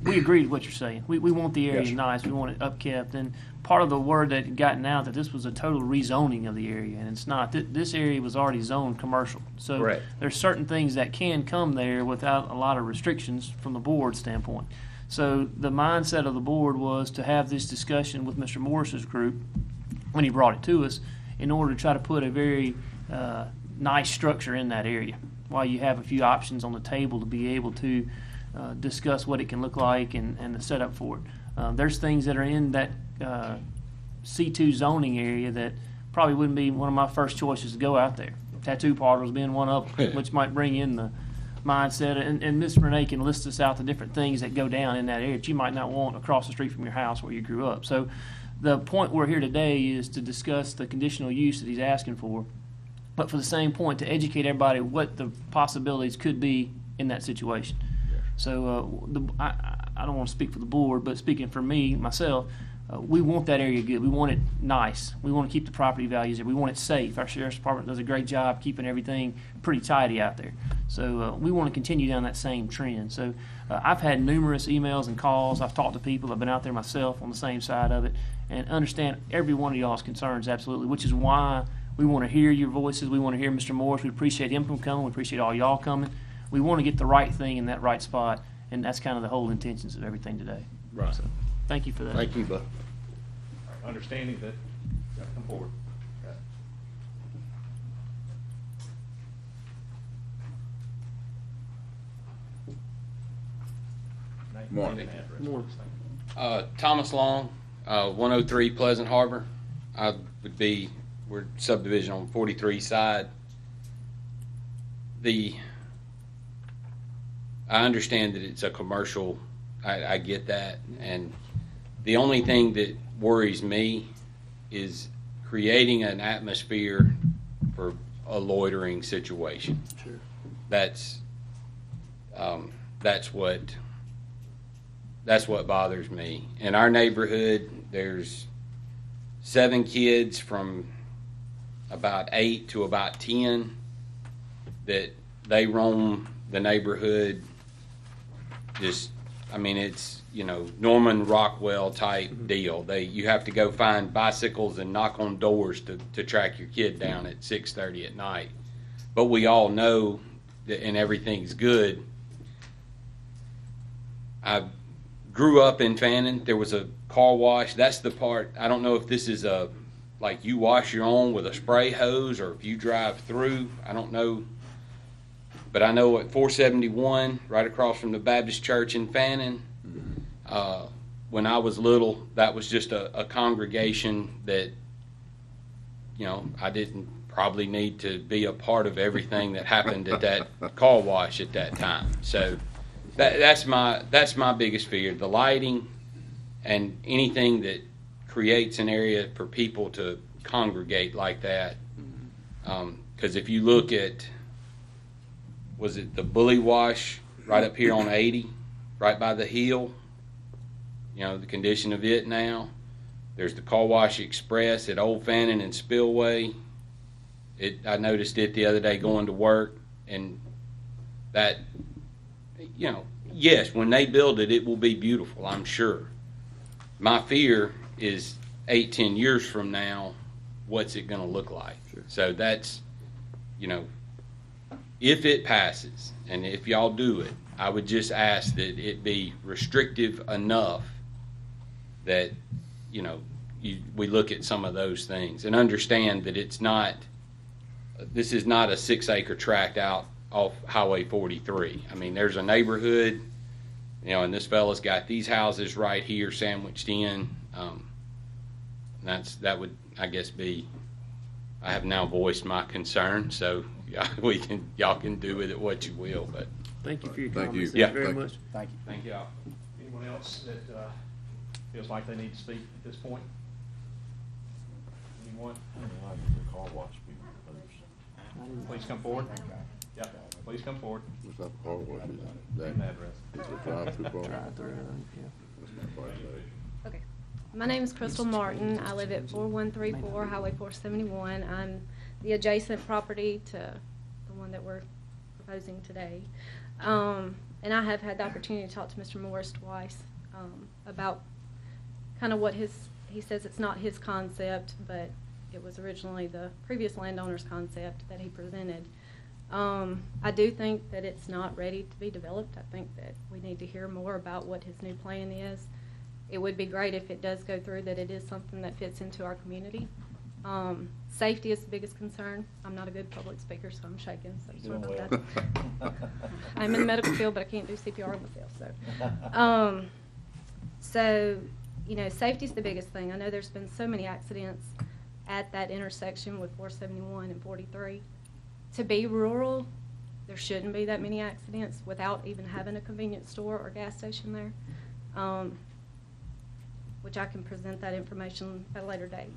We agree with what you're saying. We want the area nice. We want it upkept. And part of the word that had gotten out that this was a total rezoning of the area, and it's not. This area was already zoned commercial. So Correct. There's certain things that can come there without a lot of restrictions from the board standpoint. So the mindset of the board was to have this discussion with Mr. Morris's group when he brought it to us in order to try to put a very nice structure in that area, while you have a few options on the table to be able to discuss what it can look like and the setup for it. There's things that are in that C2 zoning area that probably wouldn't be one of my first choices to go out there. Tattoo parlors being one of them, which might bring in the mindset. And Ms. Renee can list us out the different things that go down in that area that you might not want across the street from your house where you grew up. So the point we're here today is to discuss the conditional use that he's asking for, but for the same point, to educate everybody what the possibilities could be in that situation. So I don't want to speak for the board, but speaking for me, myself, we want that area good. We want it nice. We want to keep the property values there. We want it safe. Our sheriff's department does a great job keeping everything pretty tidy out there. So we want to continue down that same trend. So I've had numerous emails and calls. I've talked to people. I've been out there myself on the same side of it and understand every one of y'all's concerns absolutely, which is why we want to hear your voices. We want to hear Mr. Morris. We appreciate him from coming. We appreciate all y'all coming. We want to get the right thing in that right spot, and that's kind of the whole intentions of everything today. Right. So, thank you for that. Thank you, bud. Understanding that, come forward. Morning. Thomas Long, 103 Pleasant Harbor. We're subdivision on 43 side. I understand that it's a commercial, I get that, and the only thing that worries me is creating an atmosphere for a loitering situation. Sure. That's what bothers me. In our neighborhood, there's 7 kids from about 8 to about 10 that they roam the neighborhood. It's Norman Rockwell type deal. You have to go find bicycles and knock on doors to track your kid down at 6:30 at night. But we all know that, and everything's good. I grew up in Fannin. There was a car wash. That's the part. I don't know if this is like you wash your own with a spray hose or if you drive through. I don't know. But I know at 471, right across from the Baptist Church in Fannin, when I was little, that was just a congregation that, I didn't probably need to be a part of everything that happened at that car wash at that time. So that's my biggest fear, the lighting and anything that creates an area for people to congregate like that. Because if you look at, was it the Bully Wash right up here on 80, right by the hill? The condition of it now. There's the Car Wash Express at Old Fannin and Spillway. I noticed it the other day going to work, and that, yes, when they build it, it will be beautiful, I'm sure. My fear is 8-10 years from now, what's it going to look like? Sure. So that's, if it passes, and if y'all do it, I would just ask that it be restrictive enough that, we look at some of those things and understand that this is not a 6-acre tract out off Highway 43. I mean, there's a neighborhood, and this fella's got these houses right here sandwiched in. That would, I guess, be. I have now voiced my concern, so y'all can do with it what you will. But thank you for your Thank comments. you. Thank you very much. Thank you. Thank y'all. Anyone else that feels like they need to speak at this point? Anyone? Please come forward. Yeah, please come forward. It's not the car wash, is it? Name and address. It's a drive-through bar. Okay. My name is Crystal Martin. I live at 4134 Highway 471. I'm the adjacent property to the one that we're proposing today. And I have had the opportunity to talk to Mr. Morris twice about kind of what he says it's not his concept, but it was originally the previous landowner's concept that he presented. I do think that it's not ready to be developed. I think that we need to hear more about what his new plan is. It would be great if it does go through that it is something that fits into our community. Safety is the biggest concern. I'm not a good public speaker, so I'm shaking, so sorry Doing about well. that. I'm in the medical field, but I can't do CPR in the field, so, you know, safety's the biggest thing. I know there's been so many accidents at that intersection with 471 and 43. To be rural, there shouldn't be that many accidents without even having a convenience store or gas station there, which I can present that information at a later date.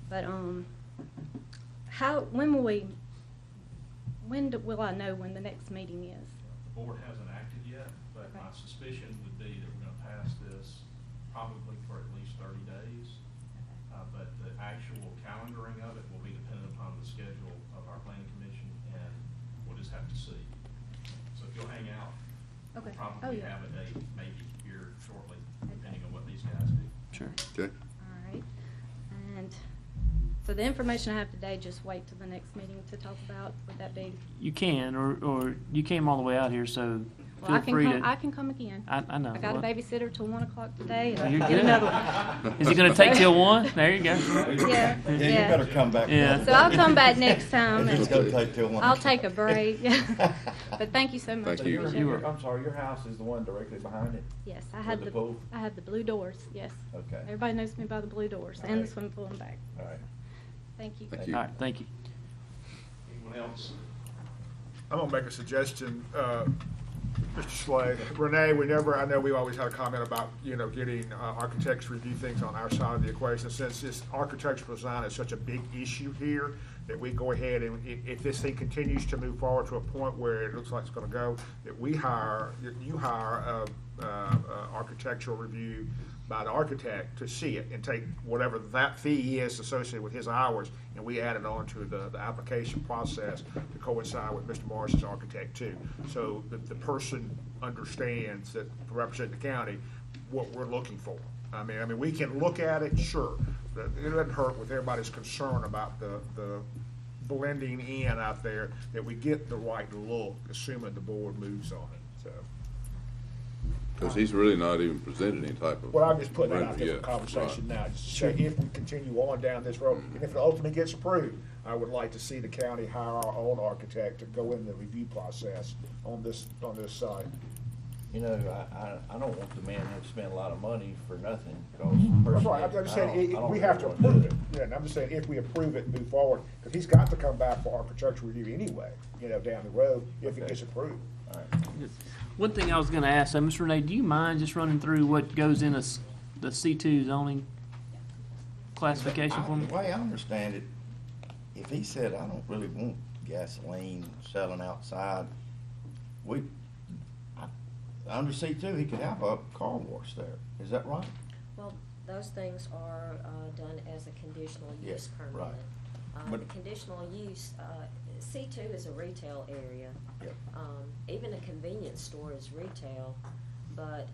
But will I know when the next meeting is? The board hasn't acted yet, but my suspicion would be that we're gonna pass this probably for at least 30 days. But the actual calendaring of it will be dependent upon the schedule of our planning commission, and we'll just have to see. So if you'll hang out, Okay. we'll probably yeah. have a date maybe here shortly, depending on what these guys do. Sure. Okay. All right. And so the information I have today, just wait till the next meeting to talk about. Would that be? You can, or you came all the way out here, so Well, I feel free to. can come again. I know. I got a babysitter till 1 o'clock today, and You're I'll get good. another one. Is it going to take till 1? There you go. Yeah. You better come back. Yeah. So I'll come back next time. It's gonna take till 1. I'll take a break. But thank you so much. Thank you. Appreciate it. I'm sorry, your house is the one directly behind it? Yes, I With had the pool? I have the blue doors. Yes. Okay. Everybody knows me by the blue doors and the Alright. swimming pool in the back. All right. Thank you. Thank you. All right, thank you. Anyone else? I'm gonna make a suggestion, Mr. Slay. Renee, I know we always had a comment about, you know, getting architects to review things on our side of the equation. Since this architectural design is such a big issue here, that we go ahead and if this thing continues to move forward to a point where it looks like it's gonna go, that you hire architectural review by the architect to see it and take whatever that fee is associated with his hours, and we add it on to the application process to coincide with Mr. Morris's architect too. So the person understands that, to represent the county, what we're looking for. I mean, we can look at it, sure, but it doesn't hurt with everybody's concern about the blending in out there, that we get the right look, assuming the board moves on it, so. Because he's really not even presented any type of. Well, I'm just putting it out there Yeah, for conversation right. now, just to say if we continue on down this road, and if it ultimately gets approved, I would like to see the county hire our own architect to go in the review process on this site. You know, I don't want the man to have to spend a lot of money for nothing, because That's right, I'm just saying, we have to approve it, yeah, and I'm just saying, if we approve it and move forward, because he's got to come back for architectural review anyway, you know, down the road, if it gets approved. All right. One thing I was going to ask, Ms. Renee, do you mind just running through what goes in the C2 zoning classification for me? The way I understand it, if he said, I don't really want gasoline selling outside, under C2, he could have a car wash there. Is that right? Well, those things are done as a conditional use Yes, permit. right. The But- conditional use, C2 is a retail area. Yep. Even a convenience store is retail, but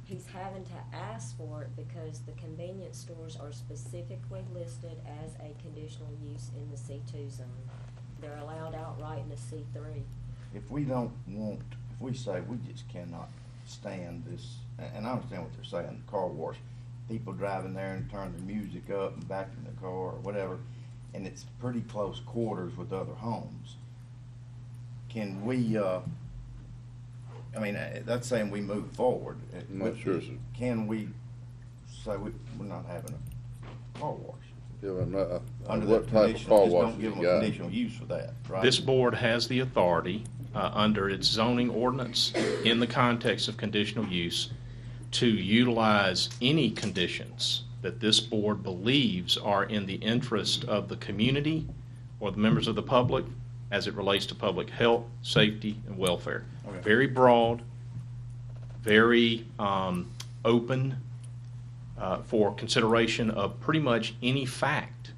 he's having to ask for it because the convenience stores are specifically listed as a conditional use in the C2 zone. They're allowed outright in the C3. If we don't want, if we say we just cannot stand this, and I understand what they're saying, the car wash, people driving there and turn the music up and back in the car or whatever, and it's pretty close quarters with other homes. Can we, I mean, that's saying we move forward. I'm not sure, sir. Can we say we're not having a car wash? Yeah, but I'm not, Under what that type of condition, car just wash don't has give he them a got? conditional use for that, right? This board has the authority, under its zoning ordinance, in the context of conditional use, to utilize any conditions that this board believes are in the interest of the community or the members of the public as it relates to public health, safety, and welfare. Okay. Very broad, very open for consideration of pretty much any fact.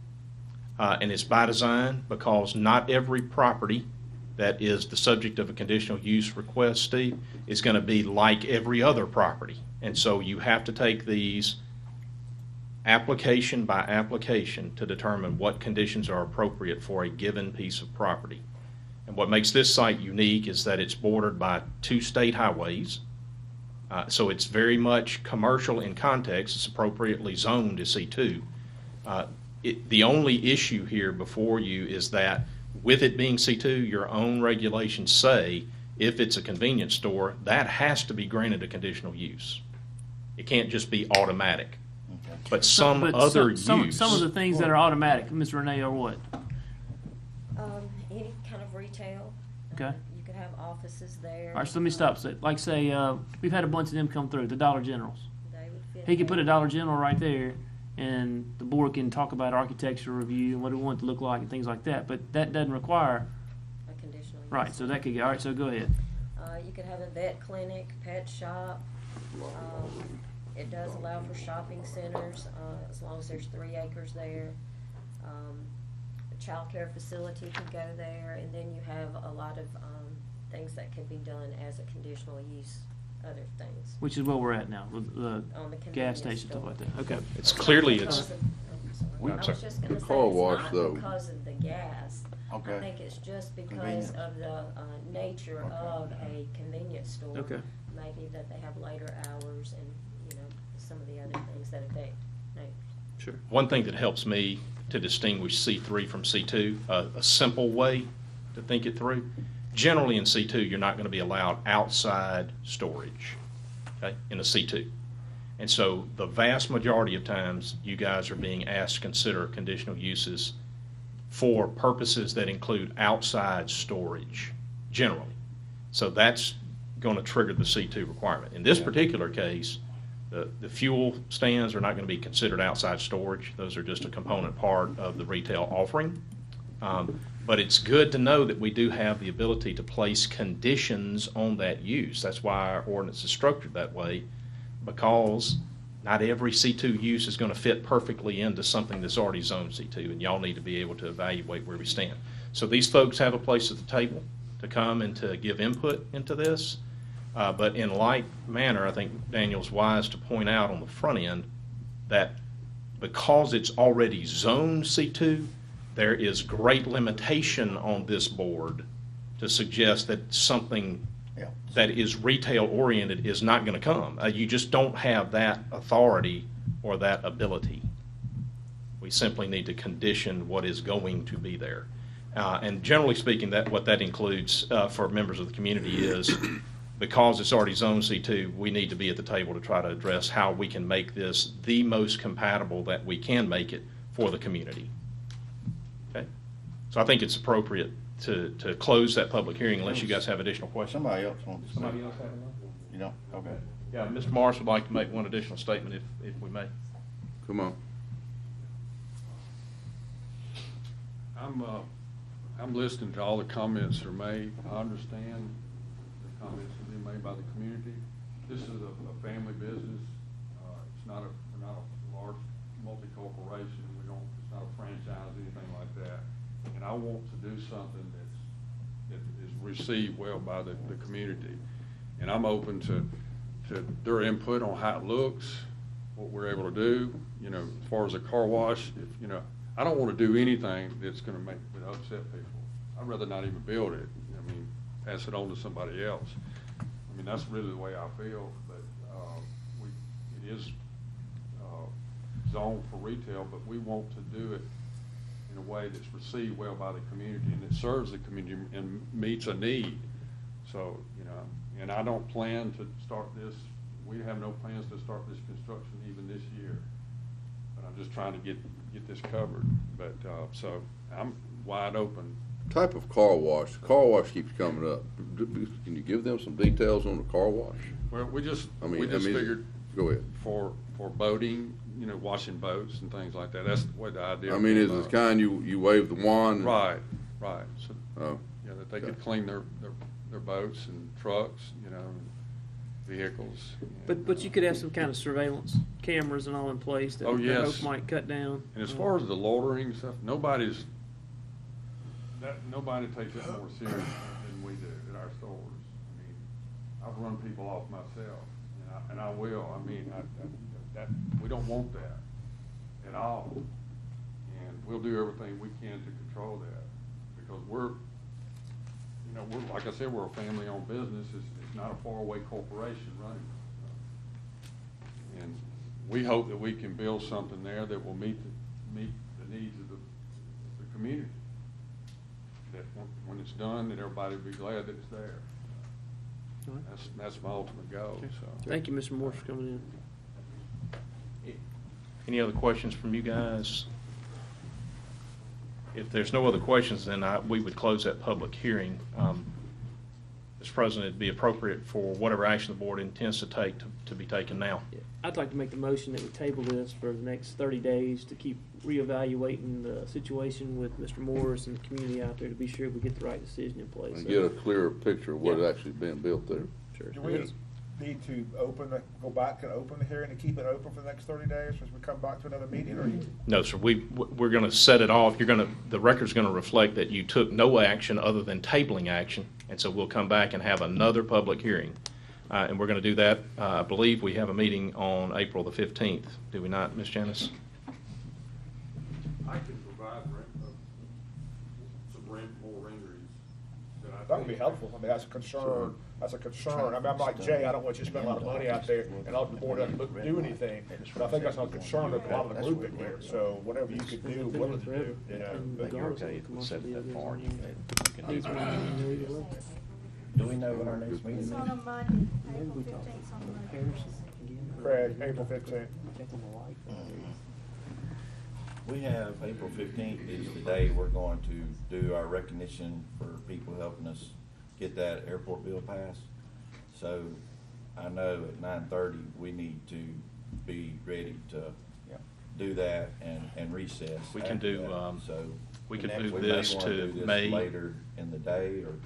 And it's by design, because not every property that is the subject of a conditional use request, Steve, is going to be like every other property. And so you have to take these application by application to determine what conditions are appropriate for a given piece of property. And what makes this site unique is that it's bordered by 2 state highways. So it's very much commercial in context. It's appropriately zoned as C2. the only issue here before you is that with it being C2, your own regulations say if it's a convenience store, that has to be granted a conditional use. It can't just be automatic. But some of the things that are automatic, Ms. Renee, are what? Any kind of retail. Okay. You could have offices there. All right, so let me stop. So, like, say, we've had a bunch of them come through, the Dollar Generals. They would fit He could put a there. Dollar General right there, and the board can talk about architecture review and what we want it to look like and things like that. But that doesn't require. A conditional use. Right, so that could get, all right, so go ahead. You could have a vet clinic, pet shop. It does allow for shopping centers, as long as there's 3 acres there. A child care facility could go there, and then you have a lot of things that could be done as a conditional use, other things. Which is where we're at now, with the On the gas convenience station, stuff store. like that. Okay. It's clearly, Because it's, of- I was just gonna The say, car it's wash, not though. because of the gas. Okay. I think it's just because Convenience. of the nature of a convenience store. Okay. Maybe that they have later hours and, you know, some of the other things that affect. Sure. one thing that helps me to distinguish C3 from C2, a simple way to think it through. Generally in C2, you're not going to be allowed outside storage, okay, in a C2. And so the vast majority of times, you guys are being asked to consider conditional uses for purposes that include outside storage, generally. So that's going to trigger the C2 requirement. In this particular case, the fuel stands are not going to be considered outside storage. Those are just a component part of the retail offering. But it's good to know that we do have the ability to place conditions on that use. That's why our ordinance is structured that way, because not every C2 use is going to fit perfectly into something that's already zoned C2, and y'all need to be able to evaluate where we stand. So these folks have a place at the table to come and to give input into this. But in like manner, I think Daniel's wise to point out on the front end that because it's already zoned C2, there is great limitation on this board to suggest that something that is retail oriented is not going to come. You just don't have that authority or that ability. We simply need to condition what is going to be there. And generally speaking, what that includes for members of the community is, because it's already zone C2, we need to be at the table to try to address how we can make this the most compatible that we can make it for the community. Okay? So I think it's appropriate to close that public hearing unless you guys have additional questions. Somebody else wants to say. Somebody else have one? You don't? Okay. Yeah, Mr. Morris would like to make one additional statement if we may. Come on. I'm listening to all the comments that are made. I understand the comments that have been made by the community. This is a family business. We're not a large multi-corporation. It's not a franchise, anything like that. And I want to do something that is received well by the community. And I'm open to their input on how it looks, what we're able to do. You know, as far as a car wash, I don't want to do anything that's going to upset people. I'd rather not even build it. I mean, pass it on to somebody else. I mean, that's really the way I feel. But it is zoned for retail, but we want to do it in a way that's received well by the community and that serves the community and meets a need. So, and I don't plan to start this. We have no plans to start this construction even this year. But I'm just trying to get this covered. But so I'm wide open. Type of car wash. Car wash keeps coming up. Can you give them some details on the car wash? Well, we just is it- figured. Go ahead. For boating, washing boats and things like that. That's the way the idea. I mean, is it the kind you wave the wand? Right. So, oh, that they could clean their boats and trucks, and vehicles. But you could have some kind of surveillance cameras and all in place that the folks might cut down. And as far as the loitering stuff, nobody takes that more serious than we do at our stores. I mean, I've run people off myself, and I will. I mean, that we don't want that at all, and we'll do everything we can to control that because we're like I said, we're a family-owned business. It's not a faraway corporation running it. And we hope that we can build something there that will meet the needs of the community. That when it's done, that everybody will be glad that it's there. All right. That's my ultimate goal, so. Thank you, Mr. Morse, for coming in. Any other questions from you guys? If there's no other questions, then we would close that public hearing. Mr. President, it'd be appropriate for whatever action the board intends to take to be taken now. I'd like to make the motion that we table this for the next 30 days to keep reevaluating the situation with Mr. Morris and the community out there to be sure we get the right decision in place. And get a clearer picture of what actually being built there. Sure. Do we need to go back and open the hearing and keep it open for the next 30 days as we come back to another meeting, or you? No, sir. We're going to set it off. The record's going to reflect that you took no action other than tabling action, and so we'll come back and have another public hearing. And we're going to do that. I believe we have a meeting on April the 15th. Do we not, Ms. Janice? I can provide some more renderings. That would be helpful. I mean, that's a concern. That's a concern. I mean, I'm like Jay, I don't want you to spend a lot of money out there and all the board doesn't do anything. But I think that's a concern of a lot of the group in here. So whatever you could do, willing to do, you know. But you're okay if we set that far. Do we know what our next meeting is? It's on a Monday, April 15th, on a Monday. Craig, April 15th. We have April 15th is the day we're going to do our recognition for people helping us get that airport bill passed. So I know at 9:30 we need to be ready to do that and recess. We can do, so we could next- move we may this wanna to do this May. later in the day or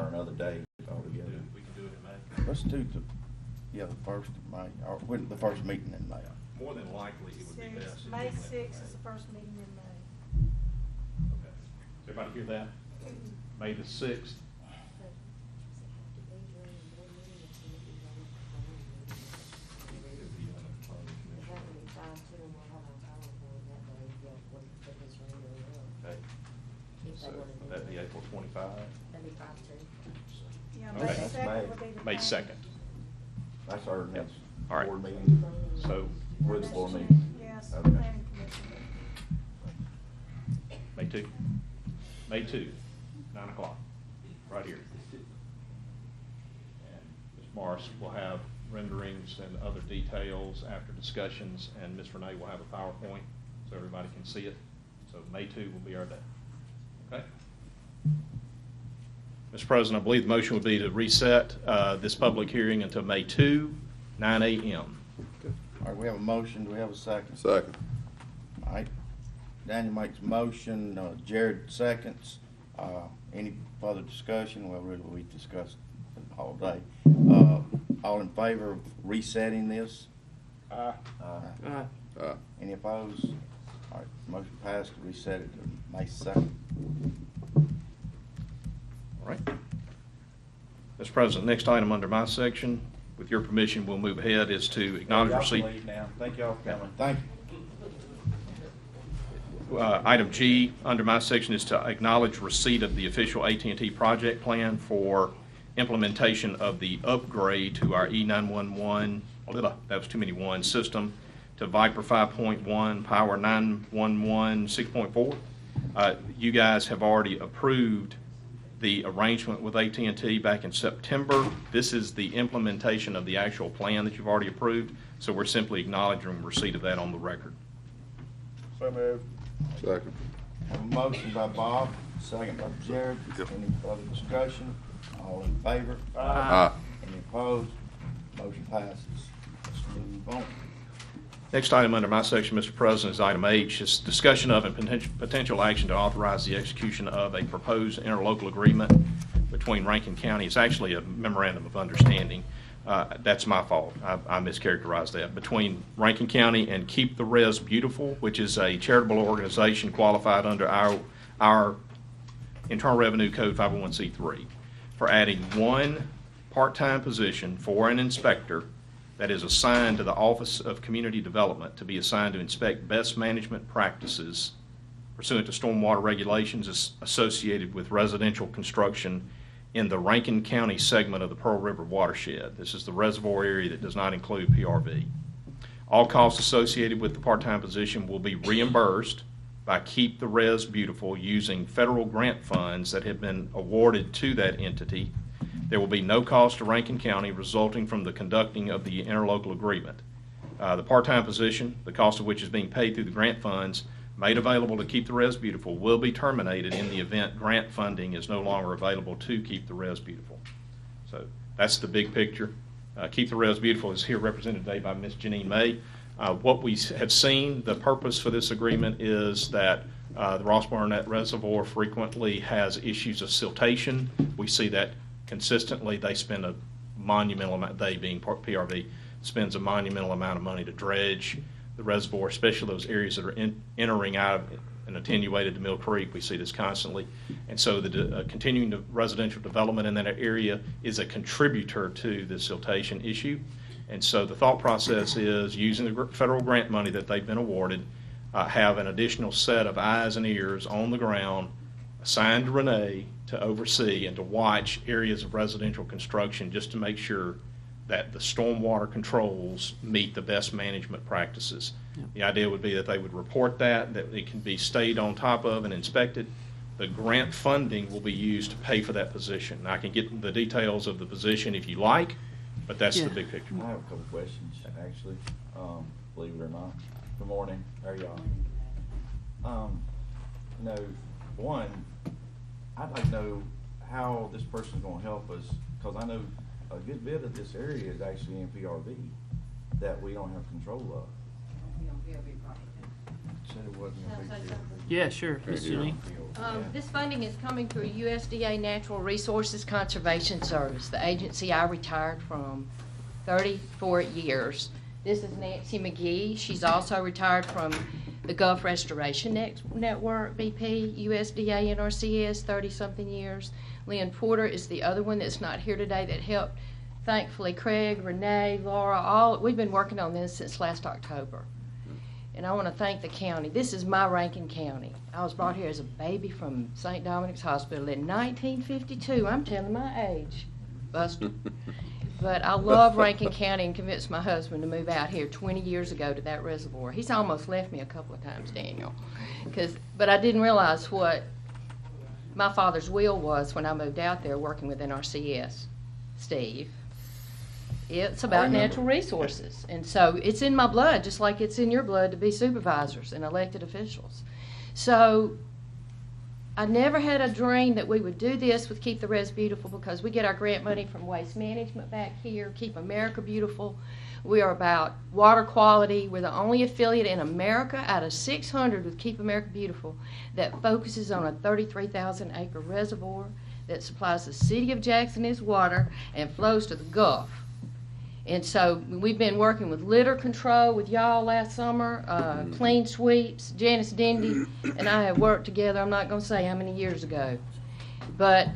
another day altogether. We can do it in May. Let's do the first of May, or the first meeting in May. More than likely, it would be best. May 6th is the first meeting in May. Okay. Does everybody hear that? May the 6th. Okay. So that'd be April 25. That'd be 5 too. Yeah, Okay. May That's 2nd May. will be the. May count. 2nd. That's our next All right. board meeting. So With the board meeting. Yes, Okay. planning commission. May 2. May 2, 9 o'clock, right here. And Ms. Morris will have renderings and other details after discussions, and Ms. Renee will have a PowerPoint so everybody can see it. So May 2 will be our day. Okay? Mr. President, I believe the motion would be to reset this public hearing until May 2, 9 a.m. All right, we have a motion, do we have a second? Second. All right, Daniel makes a motion, Jared seconds. Any further discussion? Well, really, we discussed it all day. All in favor of resetting this? Any opposed? All right, motion passed to reset it to May 2nd. All right. Mr. President, next item under my section, with your permission, we'll move ahead, is to acknowledge Y'all receipt. can leave now. Thank y'all for coming. Thank you. Item G under my section is to acknowledge receipt of the official AT&T project plan for implementation of the upgrade to our E911, that was too many ones, system to Viper 5.1, Power 911 6.4. You guys have already approved the arrangement with AT&T back in September. This is the implementation of the actual plan that you've already approved, so we're simply acknowledging receipt of that on the record. So moved. Second. Have a motion by Bob, second by Jared. Any further discussion? All in favor? Aye. Any opposed? Motion passes. Let's move on. Next item under my section, Mr. President, is item H. It's discussion of and potential action to authorize the execution of a proposed interlocal agreement between Rankin County. It's actually a memorandum of understanding. That's my fault. I mischaracterized that. Between Rankin County and Keep the Res Beautiful, which is a charitable organization qualified under our Internal Revenue Code 501c3, for adding one part-time position for an inspector that is assigned to the Office of Community Development to be assigned to inspect best management practices pursuant to stormwater regulations associated with residential construction in the Rankin County segment of the Pearl River watershed. This is the reservoir area that does not include PRV. All costs associated with the part-time position will be reimbursed by Keep the Res Beautiful using federal grant funds that have been awarded to that entity. There will be no cost to Rankin County resulting from the conducting of the interlocal agreement. The part-time position, the cost of which is being paid through the grant funds made available to Keep the Res Beautiful, will be terminated in the event grant funding is no longer available to Keep the Res Beautiful. So that's the big picture. Keep the Res Beautiful is here represented today by Ms. Janine May. What we have seen, the purpose for this agreement is that the Ross Barnett Reservoir frequently has issues of siltation. We see that consistently. They spend a monumental amount, they being PRV, spends a monumental amount of money to dredge the reservoir, especially those areas that are entering out of and attenuated to Mill Creek. We see this constantly. And so the continuing residential development in that area is a contributor to the siltation issue. And so the thought process is, using the federal grant money that they've been awarded, have an additional set of eyes and ears on the ground assigned to Renee to oversee and to watch areas of residential construction, just to make sure that the stormwater controls meet the best management practices. Yep. The idea would be that they would report that it can be stayed on top of and inspected. The grant funding will be used to pay for that position. Now, I can get the details of the position if you like, but that's the big picture. I have a couple questions, actually, believe it or not. Good morning. How are y'all? One, I'd like to know how this person's going to help us, because I know a good bit of this area is actually in PRV that we don't have control of. Yeah, sure. Ms. Janine. This funding is coming through USDA Natural Resources Conservation Service, the agency I retired from 34 years. This is Nancy McGee. She's also retired from the Gulf Restoration Network, BP, USDA, NRCS, 30-something years. Lynn Porter is the other one that's not here today that helped. Thankfully, Craig, Renee, Laura, we've been working on this since last October. And I want to thank the county. This is my Rankin County. I was brought here as a baby from St. Dominic's Hospital in 1952. I'm telling my age, Buster. But I love Rankin County and convinced my husband to move out here 20 years ago to that reservoir. He's almost left me a couple of times, Daniel. But I didn't realize what my father's will was when I moved out there working with NRCS, Steve. It's about natural resources. And so it's in my blood, just like it's in your blood to be supervisors and elected officials. So I never had a dream that we would do this with Keep the Res Beautiful, because we get our grant money from Waste Management back here, Keep America Beautiful. We are about water quality. We're the only affiliate in America out of 600 with Keep America Beautiful that focuses on a 33,000-acre reservoir that supplies the city of Jackson its water and flows to the Gulf. And so we've been working with litter control with y'all last summer, clean sweeps. Janice Dindy and I have worked together, I'm not going to say how many years ago. But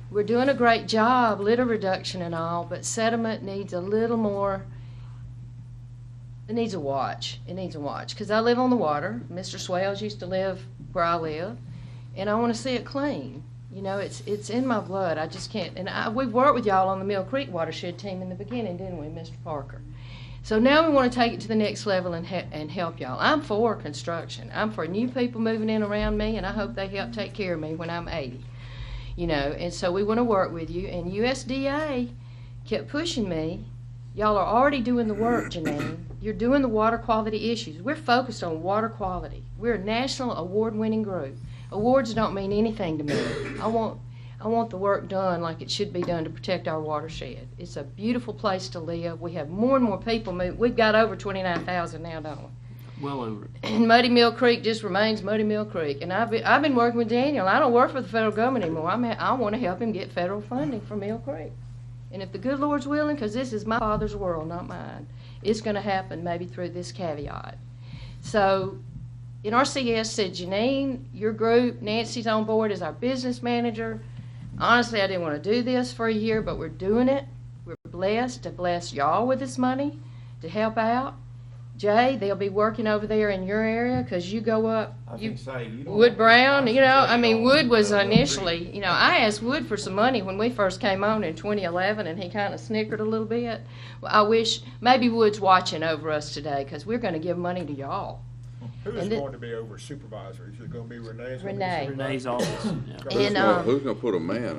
we're doing a great job, litter reduction and all, but sediment needs a little more, it needs a watch. It needs a watch. Because I live on the water. Mr. Swales used to live where I live, and I want to see it clean. You know, it's in my blood. I just can't. And we've worked with y'all on the Mill Creek watershed team in the beginning, didn't we, Mr. Parker? So now we want to take it to the next level and help y'all. I'm for construction. I'm for new people moving in around me, and I hope they help take care of me when I'm 80. You know, and so we want to work with you. And USDA kept pushing me. Y'all are already doing the work, Janine. You're doing the water quality issues. We're focused on water quality. We're a national award-winning group. Awards don't mean anything to me. I want the work done like it should be done to protect our watershed. It's a beautiful place to live. We have more and more people move. We've got over 29,000 now, don't we? Well over. And Muddy Mill Creek just remains Muddy Mill Creek. And I've been working with Daniel. I don't work for the federal government anymore. I want to help him get federal funding for Mill Creek. And if the good Lord's willing, because this is my father's world, not mine, it's going to happen maybe through this caveat. So NRCS said, Janine, your group, Nancy's on board as our business manager. Honestly, I didn't want to do this for a year, but we're doing it. We're blessed to bless y'all with this money to help out. Jay, they'll be working over there in your area because you go up, Wood Brown, you know, I mean, Wood was initially, you know, I asked Wood for some money when we first came on in 2011, and he kind of snickered a little bit. Well, I wish, maybe Wood's watching over us today because we're going to give money to y'all. Who is And going to be over supervisor? Is it gonna be Renee's? Renee. Renee's office, yeah. And, Who's gonna put a man,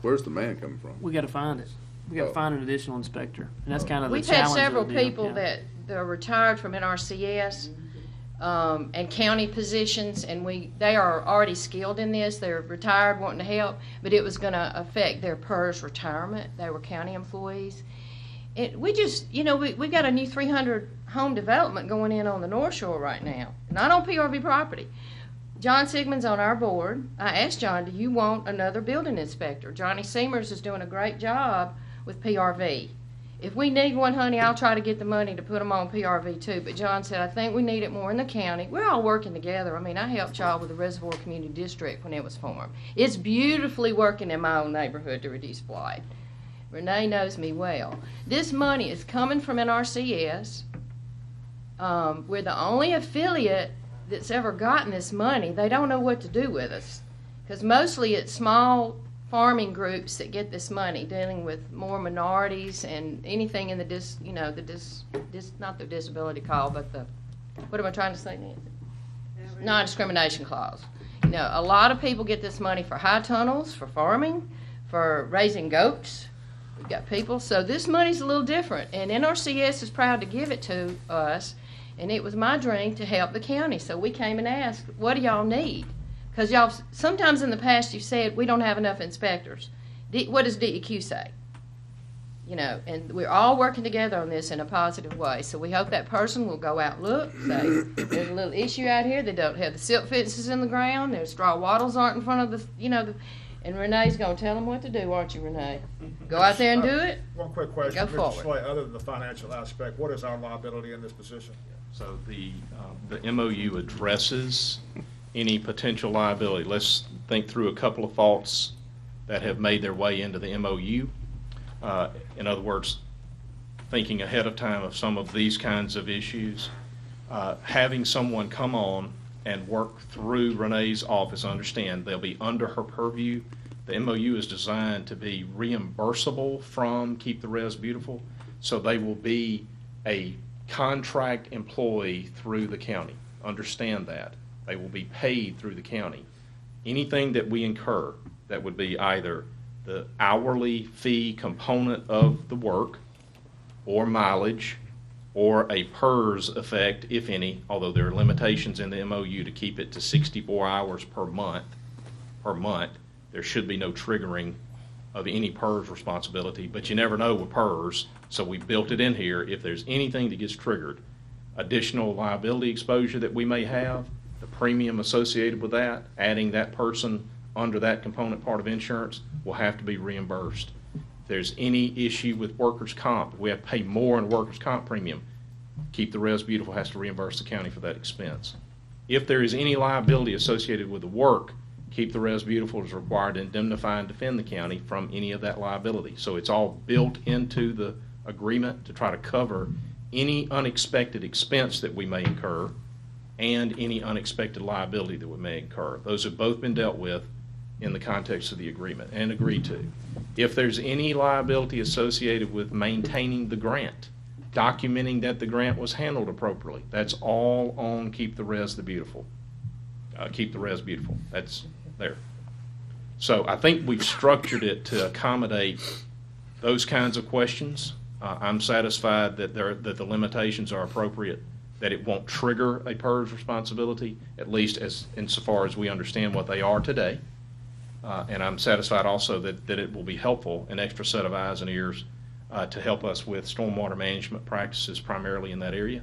where's the man coming from? We gotta find it. We gotta find an additional inspector, and that's kind of the We've had challenge of the several deal, people yeah. that are retired from NRCS and county positions, and they are already skilled in this. They're retired, wanting to help, but it was going to affect their PERS retirement. They were county employees. We just, we got a new 300 home development going in on the North Shore right now, not on PRV property. John Sigmund's on our board. I asked John, do you want another building inspector? Johnny Seamers is doing a great job with PRV. If we need one, honey, I'll try to get the money to put them on PRV too. But John said, I think we need it more in the county. We're all working together. I mean, I helped y'all with the Reservoir Community District when it was formed. It's beautifully working in my own neighborhood to reduce blight. Renee knows me well. This money is coming from NRCS. We're the only affiliate that's ever gotten this money. They don't know what to do with us, because mostly it's small farming groups that get this money, dealing with more minorities and anything in the not the disability call, but what am I trying to say, Nancy? Non-discrimination clause. A lot of people get this money for high tunnels, for farming, for raising goats. We've got people, so this money's a little different, and NRCS is proud to give it to us, and it was my dream to help the county, so we came and asked, what do y'all need? Because y'all, sometimes in the past you said we don't have enough inspectors. What does DEQ say? And we're all working together on this in a positive way. So we hope that person will go out and look, say, there's a little issue out here. They don't have the silt fences in the ground. There's straw wattles aren't in front of and Renee's going to tell them what to do, aren't you, Renee? Go out there and do it. One quick question. Go forward. Mr. Slay, other than the financial aspect, what is our liability in this position? So the MOU addresses any potential liability. Let's think through a couple of thoughts that have made their way into the MOU. In other words, thinking ahead of time of some of these kinds of issues, having someone come on and work through Renee's office, understand they'll be under her purview. The MOU is designed to be reimbursable from Keep the Res Beautiful, so they will be a contract employee through the county. Understand that. They will be paid through the county. Anything that we incur that would be either the hourly fee component of the work or mileage or a PERS effect, if any, although there are limitations in the MOU to keep it to 64 hours per month, there should be no triggering of any PERS responsibility, but you never know with PERS, so we built it in here. If there's anything that gets triggered, additional liability exposure that we may have, the premium associated with that, adding that person under that component part of insurance will have to be reimbursed. If there's any issue with workers' comp, we have to pay more in workers' comp premium. Keep the Res Beautiful has to reimburse the county for that expense. If there is any liability associated with the work, Keep the Res Beautiful is required to indemnify and defend the county from any of that liability. So it's all built into the agreement to try to cover any unexpected expense that we may incur and any unexpected liability that we may incur. Those have both been dealt with in the context of the agreement and agreed to. If there's any liability associated with maintaining the grant, documenting that the grant was handled appropriately, that's all on Keep the Res Beautiful. Keep the Res Beautiful. That's there. So I think we've structured it to accommodate those kinds of questions. I'm satisfied that the limitations are appropriate, that it won't trigger a PERS responsibility, at least as insofar as we understand what they are today. And I'm satisfied also that it will be helpful, an extra set of eyes and ears to help us with stormwater management practices primarily in that area.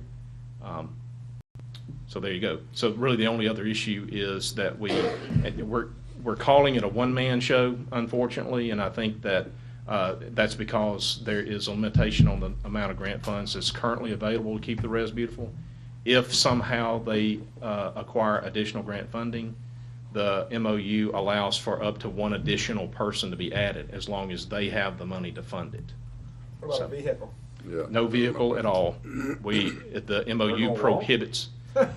So there you go. So really the only other issue is that we're calling it a one-man show, unfortunately, and I think that that's because there is a limitation on the amount of grant funds that's currently available to Keep the Res Beautiful. If somehow they acquire additional grant funding, the MOU allows for up to one additional person to be added as long as they have the money to fund it. What about a vehicle? Yeah. No vehicle at all. The MOU prohibits.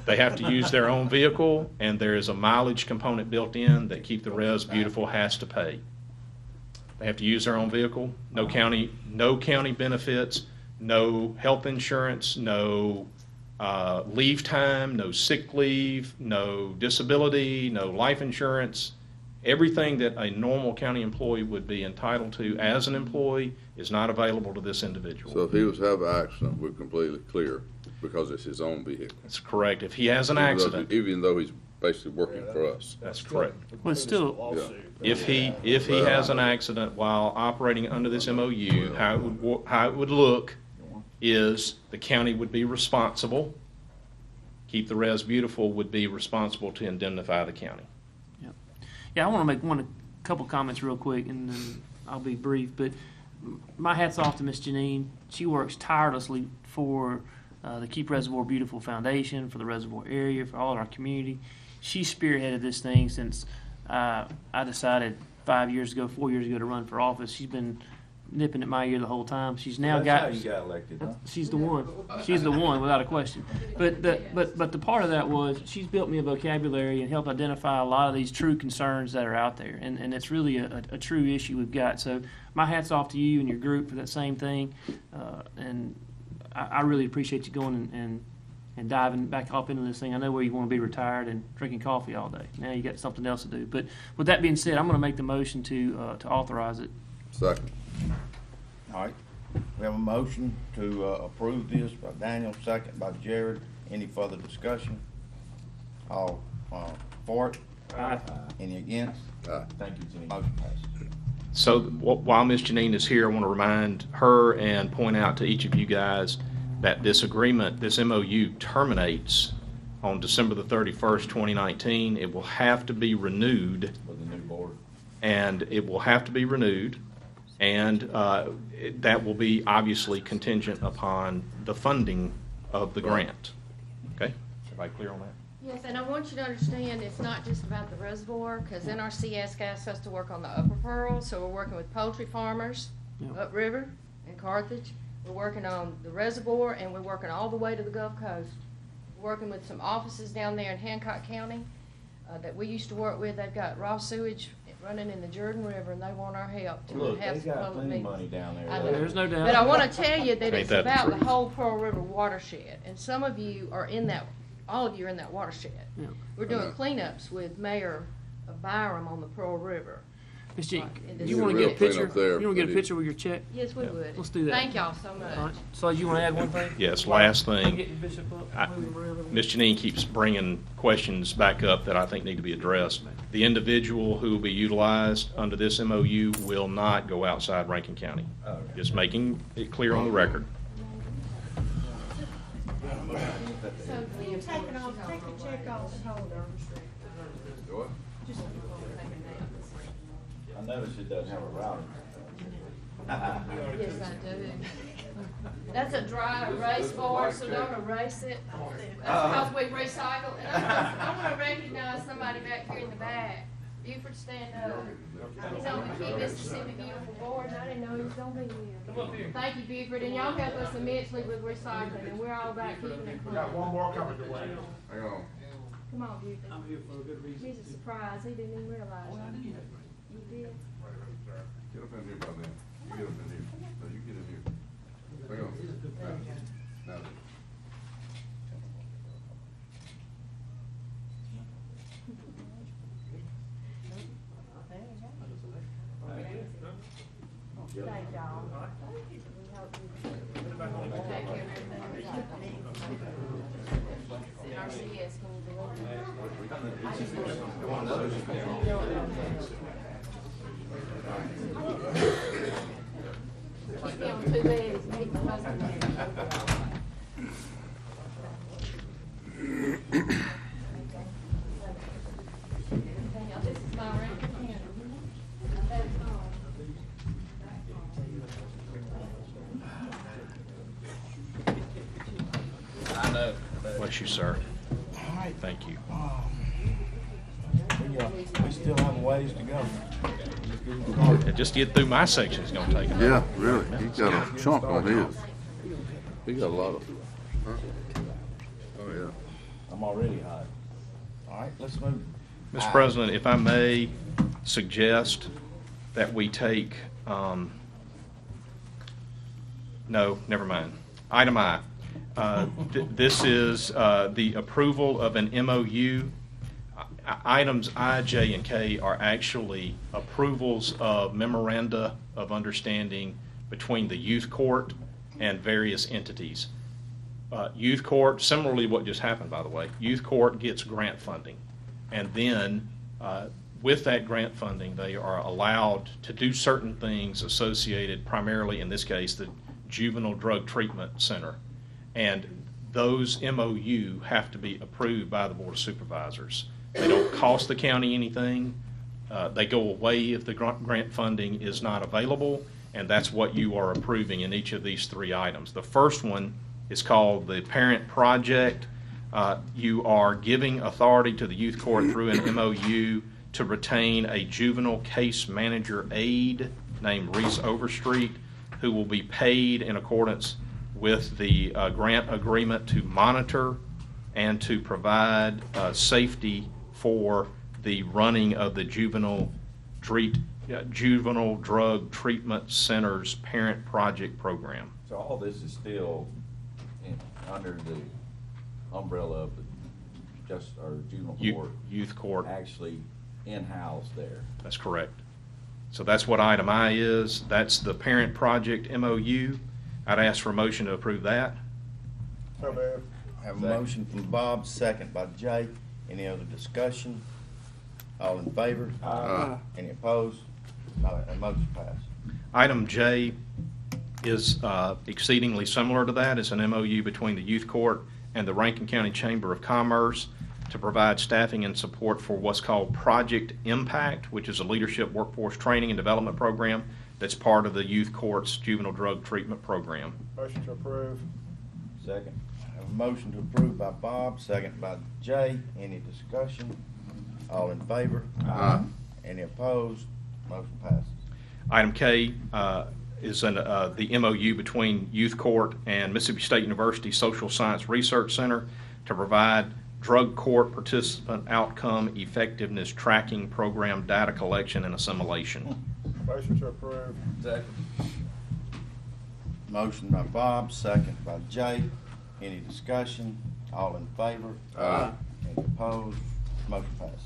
They have to use their own vehicle, and there is a mileage component built in that Keep the Res Beautiful has to pay. They have to use their own vehicle. No county benefits, no health insurance, no leave time, no sick leave, no disability, no life insurance. Everything that a normal county employee would be entitled to as an employee is not available to this individual. So if he was to have an accident, we're completely clear because it's his own vehicle. That's correct. If he has an accident. Even though he's basically working for us. That's correct. Well, it's still, Yeah. If he has an accident while operating under this MOU, how it would look is the county would be responsible. Keep the Res Beautiful would be responsible to indemnify the county. yeah, I want to make a couple comments real quick, and then I'll be brief. But my hat's off to Miss Janine. She works tirelessly for the Keep Reservoir Beautiful Foundation, for the reservoir area, for all of our community. She spearheaded this thing since I decided 4 years ago to run for office. She's been nipping at my ear the whole time. She's now That's how you got elected, huh? She's the one. She's the one, without a question. But the part of that was she's built me a vocabulary and helped identify a lot of these true concerns that are out there, and it's really a true issue we've got. So my hat's off to you and your group for that same thing, and I really appreciate you going and diving back up into this thing. I know where you want to be retired and drinking coffee all day. Now you got something else to do. But with that being said, I'm going to make the motion to authorize it. Second. All right, we have a motion to approve this by Daniel, second by Jared. Any further discussion? All for it? Aye. Any against? Thank you, Janine. Motion passes. So while Ms. Janine is here, I want to remind her and point out to each of you guys that this agreement, this MOU, terminates on December the 31st, 2019. It will have to be renewed. With the new board. And it will have to be renewed. And that will be obviously contingent upon the funding of the grant. Okay? Everybody clear on that? Yes, and I want you to understand it's not just about the reservoir, because NRCS asked us to work on the upper Pearl, so we're working with poultry farmers upriver in Carthage. We're working on the reservoir, and we're working all the way to the Gulf Coast. We're working with some offices down there in Hancock County that we used to work with. They've got raw sewage running in the Jordan River, and they want our help to Look, have they some got public plenty of meetings. money down there. I know. There's no doubt. But I want to tell you that Ain't it's that the about the truth? whole Pearl River watershed, and some of you are in that, all of you are in that watershed. Yeah. We're doing cleanups with Mayor Byram on the Pearl River. Ms. Jean, in this you want to real get a picture? cleanup there, You want to get a but picture with your check? Yes, we would. Let's do that. Thank y'all so much. All right. So you want to add one thing? Yes, last I'm thing. getting Bishop up. Move him around. Ms. Janine keeps bringing questions back up that I think need to be addressed. The individual who will be utilized under this MOU will not go outside Rankin County. Just making it clear on the record. Take the check off the holder. I noticed it doesn't have a router. Yes, I do. That's a dry erase board, so don't erase it. That's because we recycle. And I want to recognize somebody back here in the back. Buford, stand up. He's on the Key Mississippi Beautiful Board, and I didn't know he was going to be here. Thank you, Buford, and y'all help us immensely with recycling, and we're all about keeping it clean. Got one more coming your way. Hang on. Come on, Buford. I'm here for a good reason. He's a surprise. He didn't even realize. You did? Get up in here by then. You get up in here. No, you get in here. Hang on. Now. Thank y'all. We hope you take care of everything. NRCS, can you believe it? Keep me on 2 legs, keep my husband there. This is my Rankin County. That's all. I know. Bless you, sir. Thank you. We still have a ways to go. Just to get through my section is going to take a Yeah, really. He got a chunk on his. He got a lot of. Huh? Oh, yeah. I'm already hot. All right, let's move. Mr. President, if I may suggest that we take, no, never mind. Item I. This is the approval of an MOU. Items I, J, and K are actually approvals of memoranda of understanding between the youth court and various entities. Youth court, similarly what just happened, by the way, youth court gets grant funding. And then with that grant funding, they are allowed to do certain things associated primarily, in this case, the Juvenile Drug Treatment Center. And those MOU have to be approved by the Board of Supervisors. They don't cost the county anything. They go away if the grant funding is not available, and that's what you are approving in each of these three items. The first one is called the Parent Project. You are giving authority to the youth court through an MOU to retain a juvenile case manager aide named Reese Overstreet, who will be paid in accordance with the grant agreement to monitor and to provide safety for the running of the Juvenile Drug Treatment Center's Parent Project program. So all this is still under the umbrella of the juvenile court. Youth court. Actually in-house there. That's correct. So that's what item I is. That's the Parent Project MOU. I'd ask for a motion to approve that. So moved. Have a motion from Bob, second by Jay. Any other discussion? All in favor? Aye. Any opposed? Motion passed. Item J is exceedingly similar to that. It's an MOU between the youth court and the Rankin County Chamber of Commerce to provide staffing and support for what's called Project Impact, which is a leadership workforce training and development program that's part of the youth court's juvenile drug treatment program. Motion to approve. Second. Have a motion to approve by Bob, second by Jay. Any discussion? All in favor? Aye. Any opposed? Motion passes. Item K is the MOU between Youth Court and Mississippi State University Social Science Research Center to provide drug court participant outcome effectiveness tracking program data collection and assimilation. Motion to approve. Second. Motion by Bob, second by Jay. Any discussion? All in favor? Aye. Any opposed? Motion passes.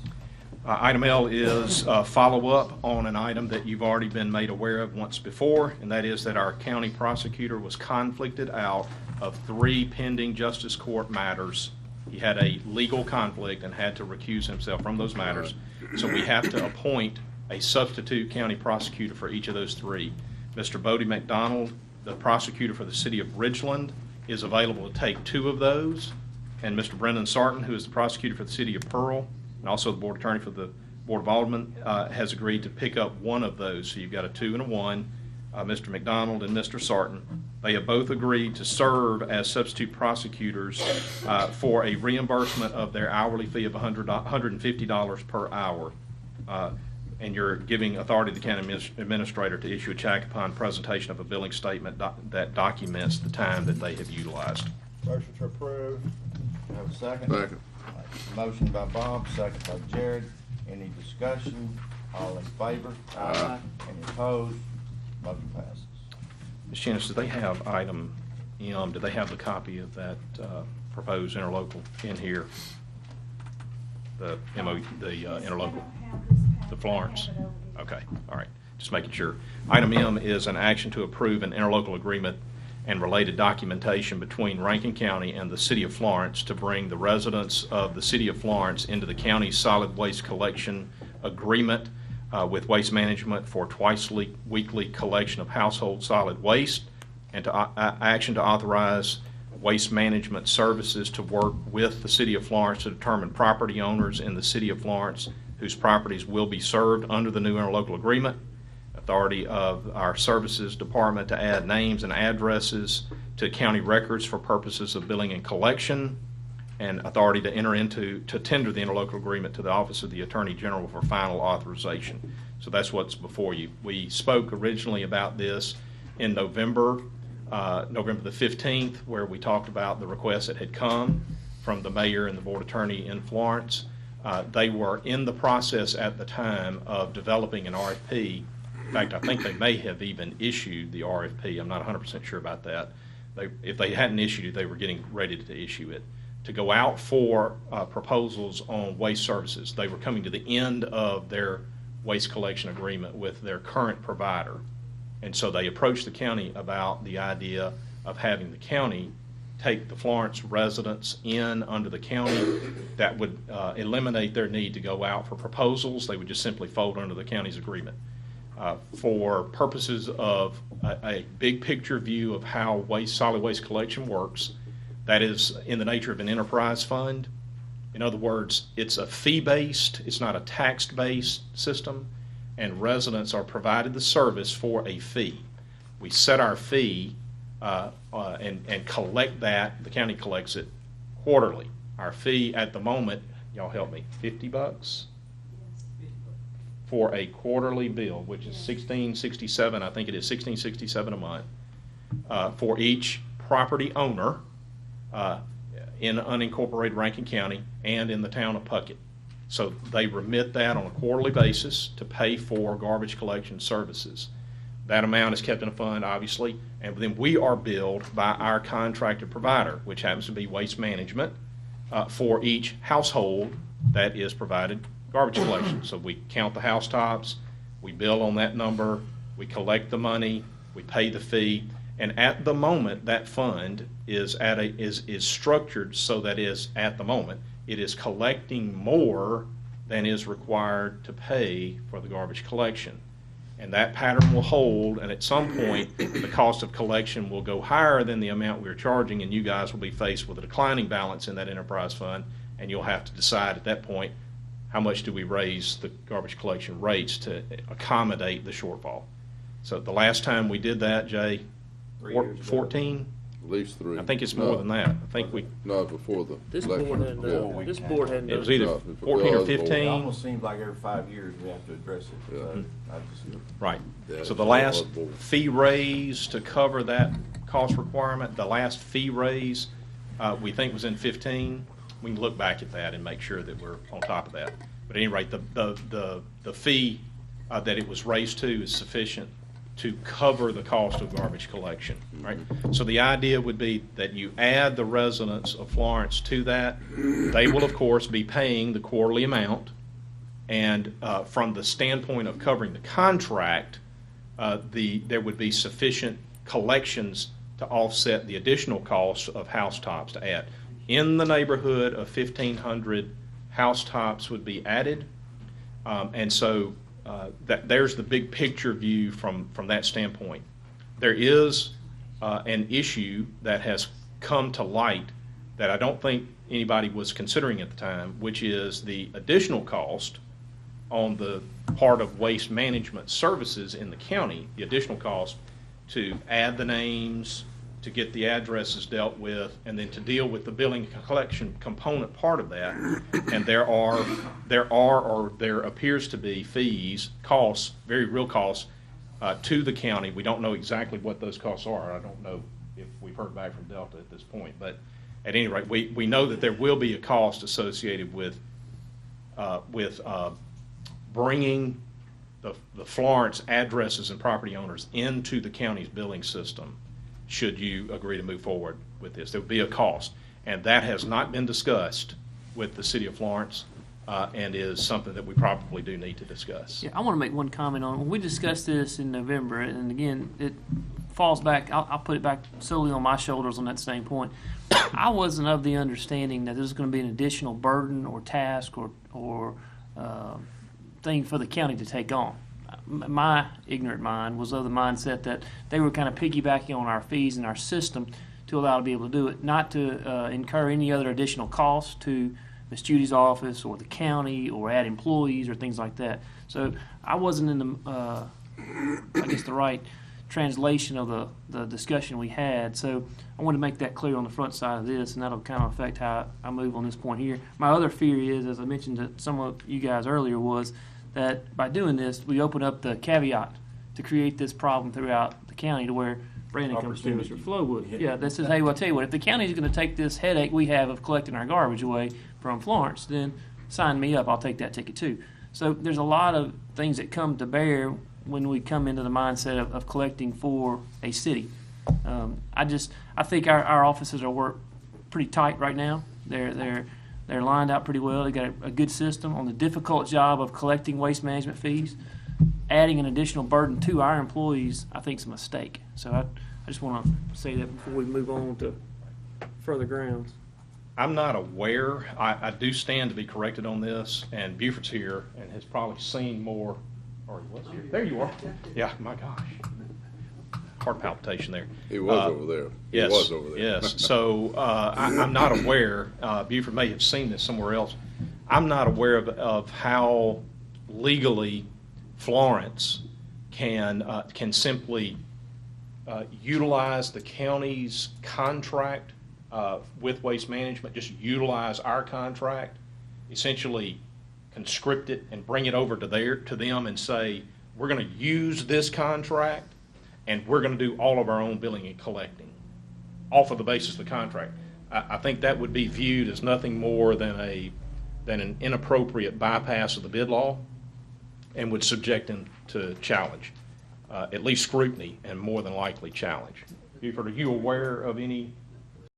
Item L is follow-up on an item that you've already been made aware of once before, and that is that our county prosecutor was conflicted out of 3 pending justice court matters. He had a legal conflict and had to recuse himself from those matters. So we have to appoint a substitute county prosecutor for each of those 3. Mr. Bodie McDonald, the prosecutor for the city of Ridgeland, is available to take 2 of those, and Mr. Brendan Sarton, who is the prosecutor for the city of Pearl, and also the board attorney for the Board of Aldermen, has agreed to pick up 1 of those. So you've got a 2 and a 1, Mr. McDonald and Mr. Sarton. They have both agreed to serve as substitute prosecutors for a reimbursement of their hourly fee of $150 per hour. And you're giving authority to the county administrator to issue a check upon presentation of a billing statement that documents the time that they have utilized. Motion to approve. Have a second? Second. Motion by Bob, second by Jared. Any discussion? All in favor? Aye. Any opposed? Motion passes. Ms. Janice, do they have item M, do they have the copy of that proposed interlocal in here? The MO, the interlocal? The Florence? Okay, all right, just making sure. Item M is an action to approve an interlocal agreement and related documentation between Rankin County and the City of Florence to bring the residents of the City of Florence into the county's solid waste collection agreement with Waste Management for twice-weekly collection of household solid waste, and to action to authorize Waste Management Services to work with the City of Florence to determine property owners in the City of Florence whose properties will be served under the new interlocal agreement. Authority of our Services Department to add names and addresses to county records for purposes of billing and collection, and authority to to tender the interlocal agreement to the Office of the Attorney General for final authorization. So that's what's before you. We spoke originally about this in November the 15th, where we talked about the request that had come from the mayor and the board attorney in Florence. They were in the process at the time of developing an RFP. In fact, I think they may have even issued the RFP. I'm not 100% sure about that. if they hadn't issued it, they were getting ready to issue it, to go out for proposals on waste services. They were coming to the end of their waste collection agreement with their current provider. And so they approached the county about the idea of having the county take the Florence residents in under the county. That would eliminate their need to go out for proposals. They would just simply fold under the county's agreement. For purposes of a big picture view of how solid waste collection works, that is in the nature of an enterprise fund. In other words, it's a fee-based, it's not a tax-based system, and residents are provided the service for a fee. We set our fee and collect that. The county collects it quarterly. Our fee at the moment, y'all help me, $50 for a quarterly bill, which is $16.67. I think it is $16.67 a month for each property owner in unincorporated Rankin County and in the town of Puckett. So they remit that on a quarterly basis to pay for garbage collection services. That amount is kept in a fund, obviously, and then we are billed by our contracted provider, which happens to be Waste Management, for each household that is provided garbage collection. So we count the housetops, we bill on that number, we collect the money, we pay the fee, and at the moment that fund is structured so that at the moment it is collecting more than is required to pay for the garbage collection. And that pattern will hold, and at some point the cost of collection will go higher than the amount we're charging, and you guys will be faced with a declining balance in that enterprise fund, and you'll have to decide at that point how much do we raise the garbage collection rates to accommodate the shortfall. So the last time we did that, Jay, 14? At least 3. I think it's more than that. I think No, before the This election. board hadn't done, this board hadn't It done. was either 14 or 15. It almost seems like every 5 years we have to address it. So I just, Right. Yeah, So the it's last hard board. fee raise to cover that cost requirement, the last fee raise, we think was in 15. We can look back at that and make sure that we're on top of that. But at any rate, the fee that it was raised to is sufficient to cover the cost of garbage collection, right? So the idea would be that you add the residents of Florence to that. They will, of course, be paying the quarterly amount. And from the standpoint of covering the contract, there would be sufficient collections to offset the additional costs of housetops to add. In the neighborhood of 1,500 housetops would be added. And so there's the big picture view from that standpoint. There is an issue that has come to light that I don't think anybody was considering at the time, which is the additional cost on the part of waste management services in the county, the additional cost to add the names, to get the addresses dealt with, and then to deal with the billing collection component part of that. And there appears to be fees, costs, very real costs to the county. We don't know exactly what those costs are. I don't know if we've heard back from Delta at this point, but at any rate, we know that there will be a cost associated with bringing the Florence addresses and property owners into the county's billing system. Should you agree to move forward with this, there would be a cost, and that has not been discussed with the city of Florence, and is something that we probably do need to discuss. Yeah, I want to make one comment on, when we discussed this in November, and again, it falls back, I'll put it back solely on my shoulders on that same point. I wasn't of the understanding that this was going to be an additional burden or task or thing for the county to take on. My ignorant mind was of the mindset that they were kind of piggybacking on our fees and our system to allow to be able to do it, not to incur any other additional costs to Ms. Judy's office or the county or add employees or things like that. So I wasn't in the, I guess, the right translation of the discussion we had. So I want to make that clear on the front side of this, and that'll kind of affect how I move on this point here. My other fear is, as I mentioned to some of you guys earlier, was that by doing this, we open up the caveat to create this problem throughout the county to where Brandon comes to Mr. Flowood. Yeah, that says, hey, well, I'll tell you what, if the county is going to take this headache we have of collecting our garbage away from Florence, then sign me up. I'll take that ticket too. So there's a lot of things that come to bear when we come into the mindset of collecting for a city. I think our offices are work pretty tight right now. They're lined out pretty well. They got a good system on the difficult job of collecting waste management fees. Adding an additional burden to our employees, I think, is a mistake. So I just want to say that before we move on to further grounds. I'm not aware, I do stand to be corrected on this, and Buford's here and has probably seen more, or he was here. There you are. Yeah, my gosh. Heart palpitation there. He was over there. Yes, He was over there. yes. So I'm not aware, Buford may have seen this somewhere else. I'm not aware of how legally Florence can simply utilize the county's contract with waste management, just utilize our contract, essentially conscript it and bring it over to them and say, we're going to use this contract and we're going to do all of our own billing and collecting off of the basis of the contract. I think that would be viewed as nothing more than an inappropriate bypass of the bid law and would subject them to challenge, at least scrutiny, and more than likely challenge. Buford, are you aware of any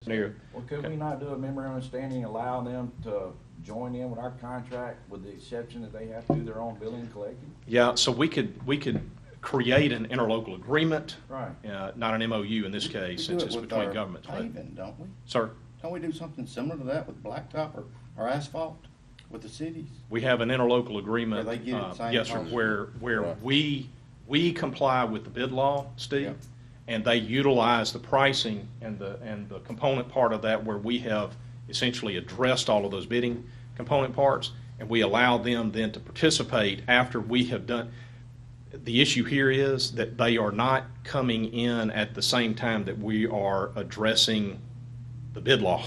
scenario? Well, could we not do a memorandum of understanding, allow them to join in with our contract with the exception that they have to do their own billing and collecting? Yeah, so we could create an interlocal agreement. Right. Not an MOU in this case, since it's between governments. Paving, don't we? Sir? Don't we do something similar to that with blacktop or asphalt with the cities? We have an interlocal agreement. Where they get it the same yes, sir, cost. where Right. we comply with the bid law, Steve, Yep. and they utilize the pricing and the component part of that where we have essentially addressed all of those bidding component parts, and we allow them then to participate after we have done. The issue here is that they are not coming in at the same time that we are addressing the bid law.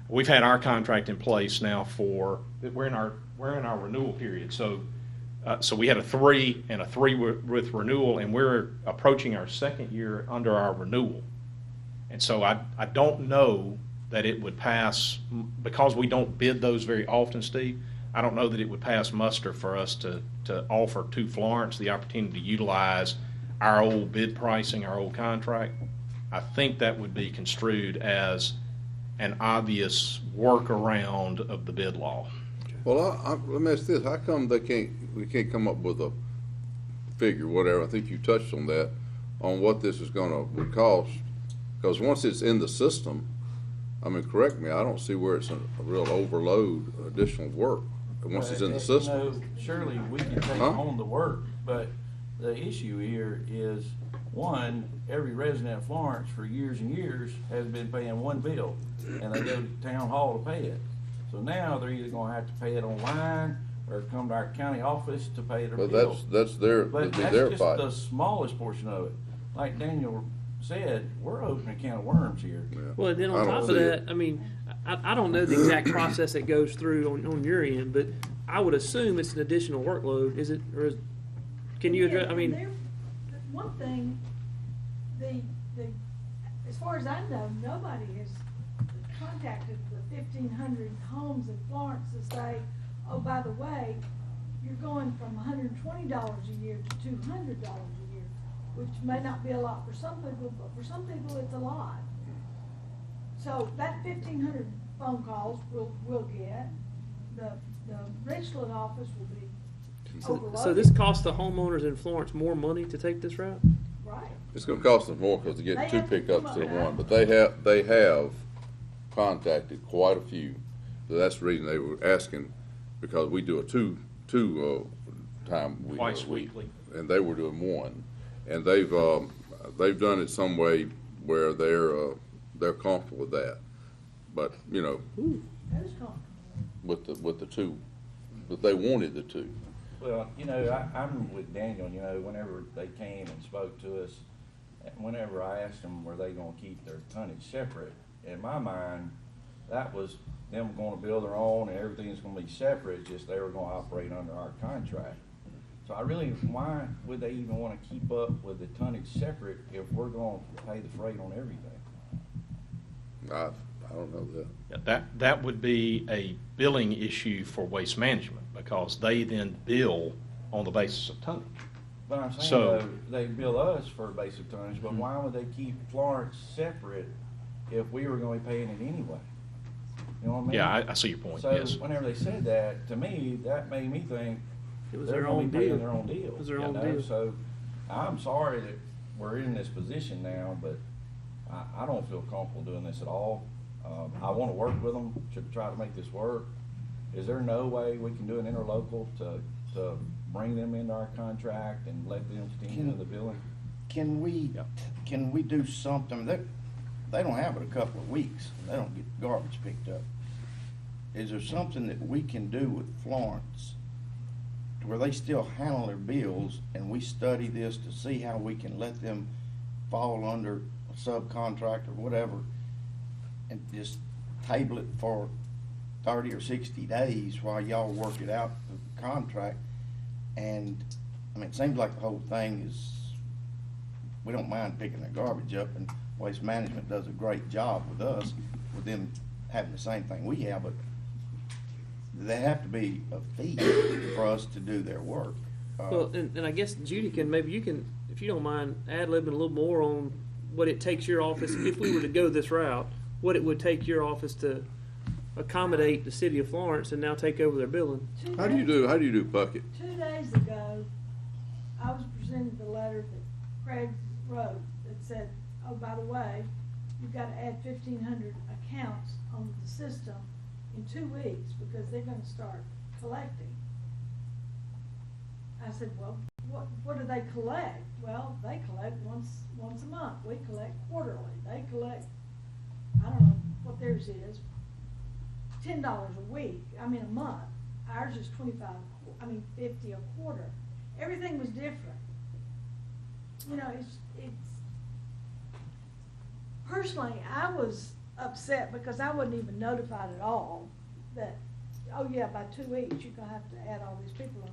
We've had our contract in place now we're in our renewal period. So we had a 3 and a 3 with renewal, and we're approaching our second year under our renewal. And so I don't know that it would pass, because we don't bid those very often, Steve. I don't know that it would pass muster for us to offer to Florence the opportunity to utilize our old bid pricing, our old contract. I think that would be construed as an obvious workaround of the bid law. Well, let me ask this: how come we can't come up with a figure, whatever? I think you touched on that, on what this is would cost. Because once it's in the system, I mean, correct me, I don't see where it's a real overload, additional work. Once it's in the system. You know, surely we can take on the work, but the issue here is, one, every resident of Florence for years and years has been paying one bill, and they go to town hall to pay it. So now they're either gonna have to pay it online or come to our county office to pay their bill. But that's their But that's their just fight. the smallest portion of it. Like Daniel said, we're opening a can of worms here. Yeah. Well, and then on top of that, I mean, I don't know the exact process that goes through on your end, but I would assume it's an additional workload. Is it, or can you address? I mean, one thing, as far as I know, nobody has contacted the 1,500 homes in Florence to say, oh, by the way, you're going from $120 a year to $200 a year, which may not be a lot for some people, but for some people it's a lot. So that 1,500 phone calls we'll get. The Richland office will be overloaded. so this costs the homeowners in Florence more money to take this route? Right. It's going to cost them more because they're They getting 2 have to pickups come to up. one, but they have contacted quite a few. So that's the reason they were asking, because we do a two time week. Twice weekly. And they were doing one, and they've done it some way where they're comfortable with that. But you know, That is comfortable. with the 2, but they wanted the 2. Well, you know, I'm with Daniel, you know, whenever they came and spoke to us, whenever I asked them were they gonna keep their tonnage separate, in my mind, that was them gonna build their own and everything's gonna be separate, just they were gonna operate under our contract. So why would they even wanna keep up with the tonnage separate if we're gonna pay the freight on everything? I don't know that. That would be a billing issue for waste management, because they then bill on the basis of tonnage. But I'm saying, So- though, they bill us for basic tonnage, but why would they keep Florence separate if we were gonna be paying it anyway? You know what I mean? Yeah, I see your point, So yes. whenever they said that, to me, that made me think It was they're their gonna own be paying deal. their own deal. It was their you own know? deal. So I'm sorry that we're in this position now, but I don't feel comfortable doing this at all. I wanna work with them to try to make this work. Is there no way we can do an interlocal to bring them into our contract and let them continue the billing? Can we do something, they don't have it a couple of weeks, they don't get garbage picked up. Is there something that we can do with Florence to where they still handle their bills and we study this to see how we can let them fall under a subcontract or whatever and just table it for 30 or 60 days while y'all work it out, the contract? And, I mean, it seems like the whole thing is, we don't mind picking their garbage up, and Waste Management does a great job with us, with them having the same thing we have, but they have to be a fee for us to do their work. Well, and I guess Judy maybe you can, if you don't mind, ad-libbing a little more on what it takes your office, if we were to go this route, what it would take your office to accommodate the city of Florence and now take over their billing. How do you do bucket? 2 days ago, I was presented the letter that Craig wrote that said, oh, by the way, you've got to add 1,500 accounts on the system in 2 weeks because they're gonna start collecting. I said, well, what do they collect? Well, they collect once a month. We collect quarterly. They collect, I don't know what theirs is, $10 a week, a month. Ours is 50 a quarter. Everything was different. You know, it's, personally, I was upset because I wasn't even notified at all that, oh yeah, by 2 weeks, you're gonna have to add all these people on.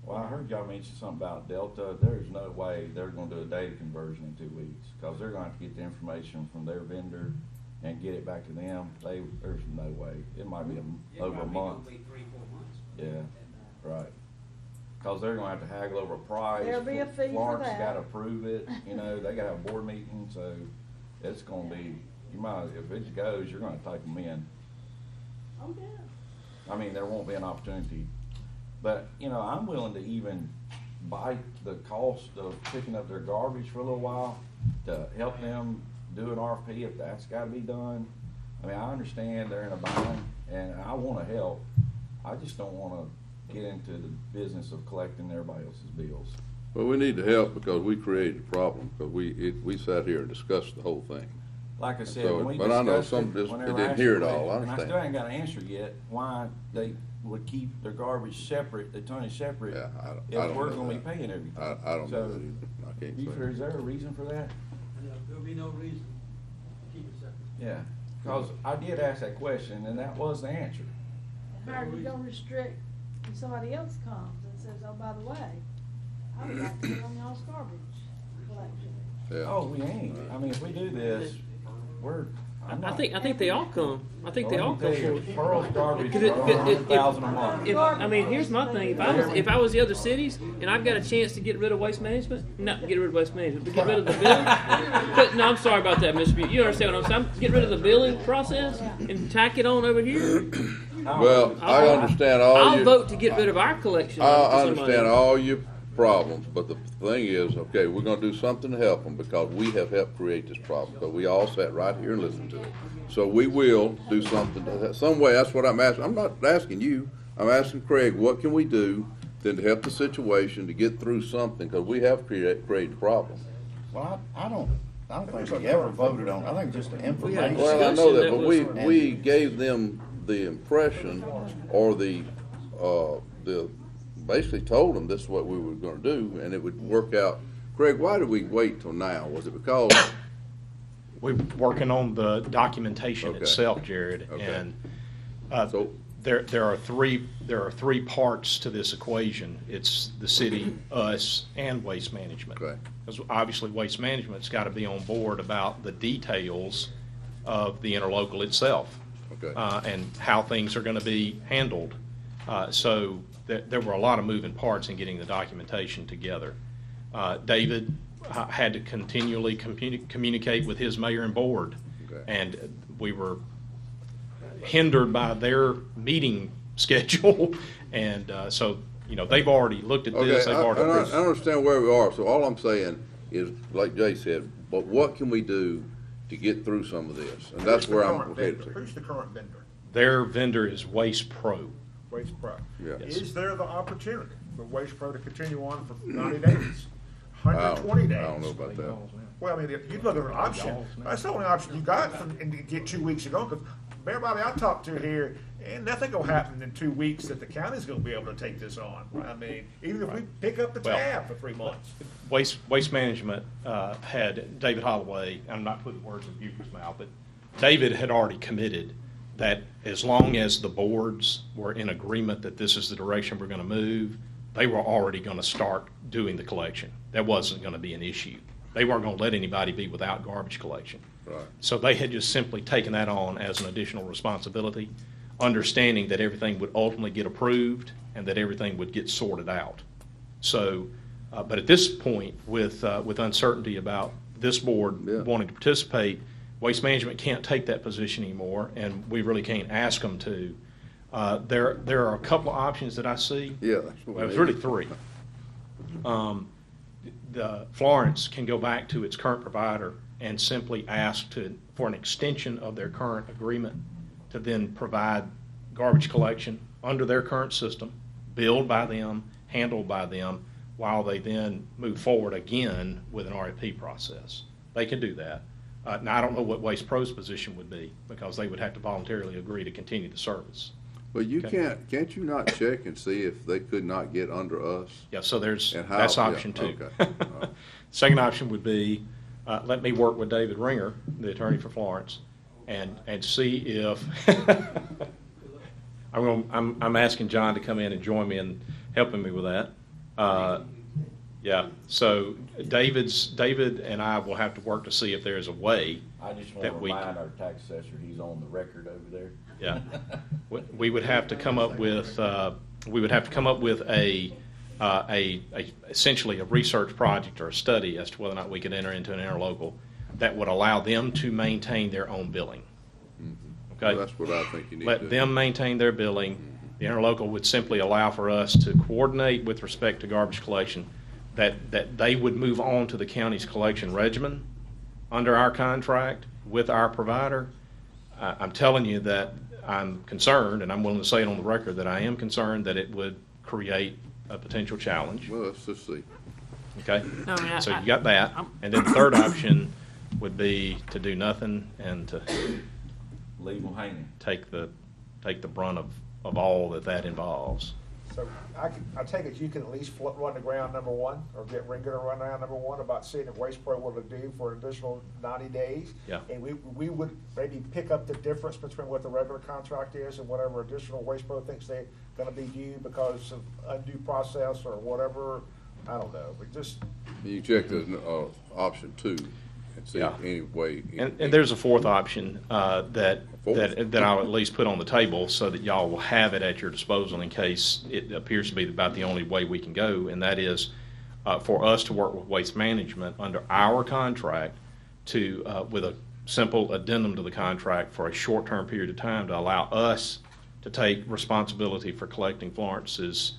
Well, I heard y'all mention something about Delta. There's no way they're gonna do a data conversion in 2 weeks, cause they're gonna have to get the information from their vendor and get it back to them. There's no way. It might be over a month. 3-4 months. Yeah, right. Cause they're gonna have to haggle over price. There'll be a fee for Florence that. gotta approve it, you know, they gotta have a board meeting, so it's gonna be, if it goes, you're gonna take them in. Oh, yeah. There won't be an opportunity. But, I'm willing to even bite the cost of picking up their garbage for a little while to help them do an RFP if that's gotta be done. I understand they're in a bind and I wanna help. I just don't wanna get into the business of collecting everybody else's bills. Well, we need to help because we created the problem, because we sat here and discussed the whole thing. Like I said, So, when we but I know discussed some it, just whenever didn't asked hear it the all, I question, and I understand. still ain't got an answer yet, why they would keep their garbage separate, the tonnage separate, Yeah, I if don't we're know gonna be that. paying everything. I don't So, know that either. I can't say. Is there a reason for that? There'll be no reason to keep it separate. Yeah, cause I did ask that question and that was the answer. How are you gonna restrict when somebody else comes and says, oh, by the way, I would like to get on y'all's garbage collection? Yeah. Oh, we ain't. If we do this, I think they all come. I think they all come for it. Pearl's garbage Because is $100,000 a month. Here's my thing. If I was the other cities and I've got a chance to get rid of Waste Management, not get rid of Waste Management, but get rid of the billing. No, I'm sorry about that, Mr. Butte. You understand what I'm saying? Get rid of the billing process and tack it on over here. Well, I understand all I'll your. vote to get rid of our collection. I understand all your problems, but the thing is, okay, we're gonna do something to help them because we have helped create this problem, because we all sat right here and listened to it. So we will do something, some way, that's what I'm asking. I'm not asking you, I'm asking Craig, what can we do then to help the situation, to get through something, because we have created a problem. Well, I don't think we ever voted on it. I think just the information. Well, I know that, but we gave them the impression, or basically told them this is what we were gonna do, and it would work out. Craig, why did we wait till now? Was it because? We're working on the documentation itself, Jared, and there are three parts to this equation. It's the city, us, and Waste Management. Okay. Because obviously Waste Management's got to be on board about the details of the interlocal itself. Okay. And how things are going to be handled. So there were a lot of moving parts in getting the documentation together. David had to continually communicate with his mayor and board, and we were hindered by their meeting schedule, and so they've already looked at this. They've already. I understand where we are. So all I'm saying is, like Jay said, but what can we do to get through some of this? And that's where I'm headed to. Who's the current vendor? Their vendor is Waste Pro. Waste Pro. Yeah. Yes. Is there the opportunity for Waste Pro to continue on for 90 days? 120 days? I don't know about that. Well, I mean, if you look at an option, that's the only option you got and to get 2 weeks ago, because everybody I talked to here, and nothing gonna happen in 2 weeks that the county's gonna be able to take this on. I mean, even if we pick up the tab for 3 months. Waste Management had David Holloway, I'm not putting words in Bucher's mouth, but David had already committed that as long as the boards were in agreement that this is the direction we're going to move, they were already going to start doing the collection. That wasn't going to be an issue. They weren't going to let anybody be without garbage collection. Right. So they had just simply taken that on as an additional responsibility, understanding that everything would ultimately get approved and that everything would get sorted out. So, but at this point, with uncertainty about this board wanting to participate, Waste Management can't take that position anymore, and we really can't ask them to. There are a couple of options that I see. Yeah. Well, it's really three. The Florence can go back to its current provider and simply ask for an extension of their current agreement to then provide garbage collection under their current system, billed by them, handled by them, while they then move forward again with an RFP process. They can do that. Now, I don't know what Waste Pro's position would be, because they would have to voluntarily agree to continue the service. But you can't you not check and see if they could not get under us? Yeah, so that's Yeah, option two. okay. Second option would be, let me work with David Ringer, the attorney for Florence, and see if, I'm asking John to come in and join me in helping me with that. Yeah, so David and I will have to work to see if there's a way I just want that to we. remind our tax assessor, he's on the record over there. Yeah, we would have to come up with a essentially a research project or a study as to whether or not we could enter into an interlocal that would allow them to maintain their own billing. Okay, Well, that's what I think you need to let do. them maintain their billing. The interlocal would simply allow for us to coordinate with respect to garbage collection, that they would move on to the county's collection regimen under our contract with our provider. I'm telling you that I'm concerned, and I'm willing to say it on the record, that I am concerned that it would create a potential challenge. Well, let's just see. Okay? No, I mean, So you got that. And then the third option would be to do nothing and to Leave them hanging. take the brunt of all that involves. So I take it you can at least run the ground number one, or get Ringer to run around number one about seeing if Waste Pro will do for an additional 90 days. Yeah. And we would maybe pick up the difference between what the regular contract is and whatever additional Waste Pro thinks they're gonna be due because of undue process or whatever. I don't know, but just. You check the option 2 and see Yeah. any way. And there's a fourth option that I'll at least put on the table so that y'all will have it at your disposal in case it appears to be about the only way we can go, and that is for us to work with Waste Management under our contract to with a simple addendum to the contract for a short-term period of time to allow us to take responsibility for collecting Florence's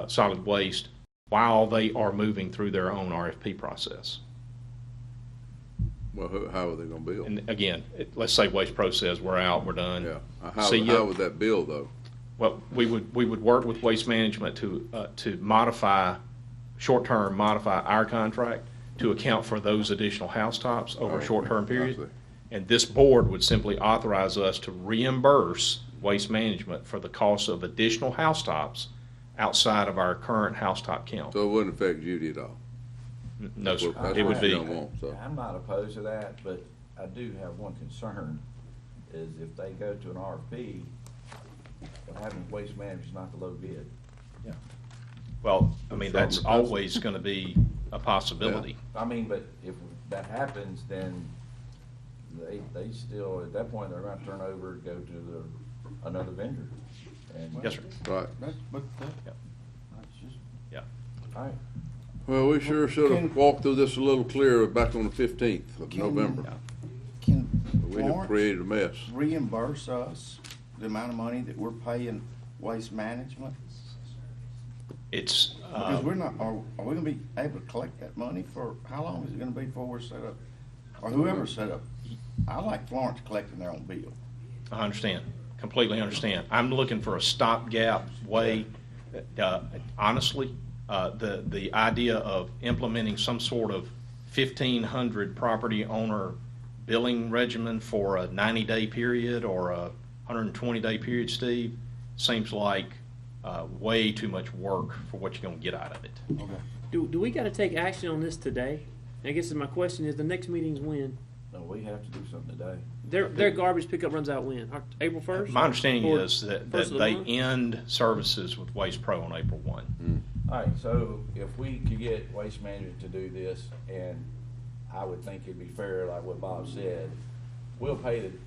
solid waste while they are moving through their own RFP process. Well, how are they gonna bill? And again, let's say Waste Pro says we're out, we're done. Yeah. See ya. How would that bill though? Well, we would work with Waste Management to modify, short-term modify our contract to account for those additional housetops over a short-term period. And this board would simply authorize us to reimburse Waste Management for the cost of additional housetops outside of our current housetop count. So it wouldn't affect Judy at all? No, sir. That's It what would you be. don't want, so. I'm not opposed to that, but I do have one concern, is if they go to an RFP, having Waste Management's not the low bid. Yeah. Well, I mean, that's always going to be a possibility. I mean, but if that happens, then they still, at that point, they're going to turn over, go to another vendor. And Yes, sir. Right. That's Yep. just. Yeah. All right. Well, we sure should have Can- walked through this a little clearer back on the 15th of Can- November. Can We have Florence created a mess. reimburse us the amount of money that we're paying waste management? It's, Because we're not, are we gonna be able to collect that money for, how long is it gonna be before we're set up? Or whoever's set up? I like Florence collecting their own bill. I understand, completely understand. I'm looking for a stopgap way. Honestly, the idea of implementing some sort of 1,500 property owner billing regimen for a 90-day period or a 120-day period, Steve, seems like way too much work for what you're going to get out of it. Okay. Do we got to take action on this today? I guess my question is, the next meeting's when? No, we have to do something today. Their garbage pickup runs out when? April 1st? My understanding Or is that first of the they month? end services with Waste Pro on April 1. All right, so if we could get Waste Management to do this, and I would think it'd be fair, like what Bob said, we'll